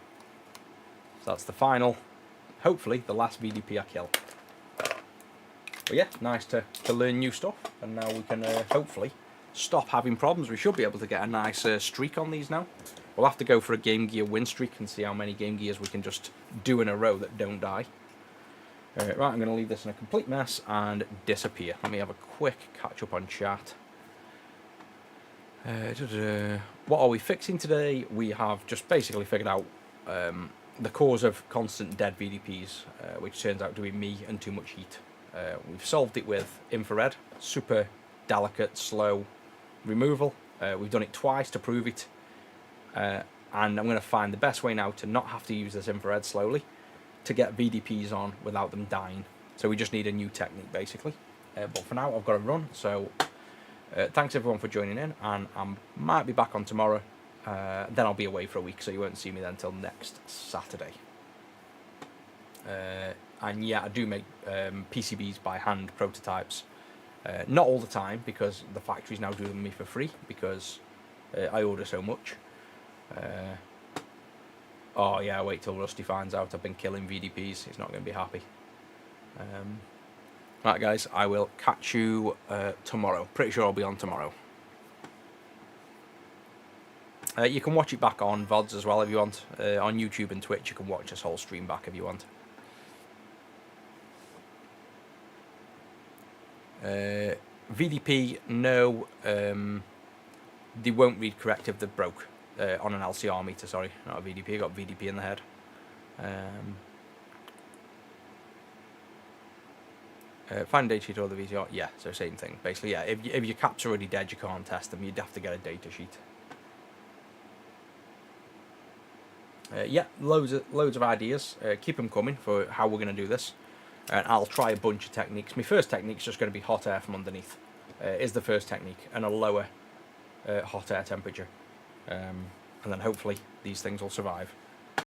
So that's the final, hopefully the last VDP I kill. But yeah, nice to learn new stuff, and now we can hopefully stop having problems. We should be able to get a nice streak on these now. We'll have to go for a Game Gear win streak and see how many Game Gears we can just do in a row that don't die. Right, I'm going to leave this in a complete mess and disappear. Let me have a quick catch up on chat. What are we fixing today? We have just basically figured out the cause of constant dead VDPs, which turns out to be me and too much heat. We've solved it with infrared, super delicate, slow removal. We've done it twice to prove it, and I'm going to find the best way now to not have to use this infrared slowly to get VDPs on without them dying. So we just need a new technique basically. But for now I've got to run, so thanks everyone for joining in, and I might be back on tomorrow. Then I'll be away for a week, so you won't see me then until next Saturday. And yeah, I do make PCBs by hand, prototypes. Not all the time, because the factory's now doing them me for free, because I order so much. Oh yeah, wait till Rusty finds out I've been killing VDPs. He's not going to be happy. Right guys, I will catch you tomorrow. Pretty sure I'll be on tomorrow. You can watch it back on VODs as well if you want. On YouTube and Twitch you can watch this whole stream back if you want. VDP, no, they won't read correct if they're broke. On an LCR meter, sorry, not a VDP. I got VDP in the head. Find data sheet or the VCR. Yeah, so same thing. Basically, yeah. If your cap's already dead, you can't test them. You'd have to get a data sheet. Yeah, loads of ideas. Keep them coming for how we're going to do this. And I'll try a bunch of techniques. My first technique's just going to be hot air from underneath. Is the first technique, and a lower hot air temperature. And then hopefully these things will survive.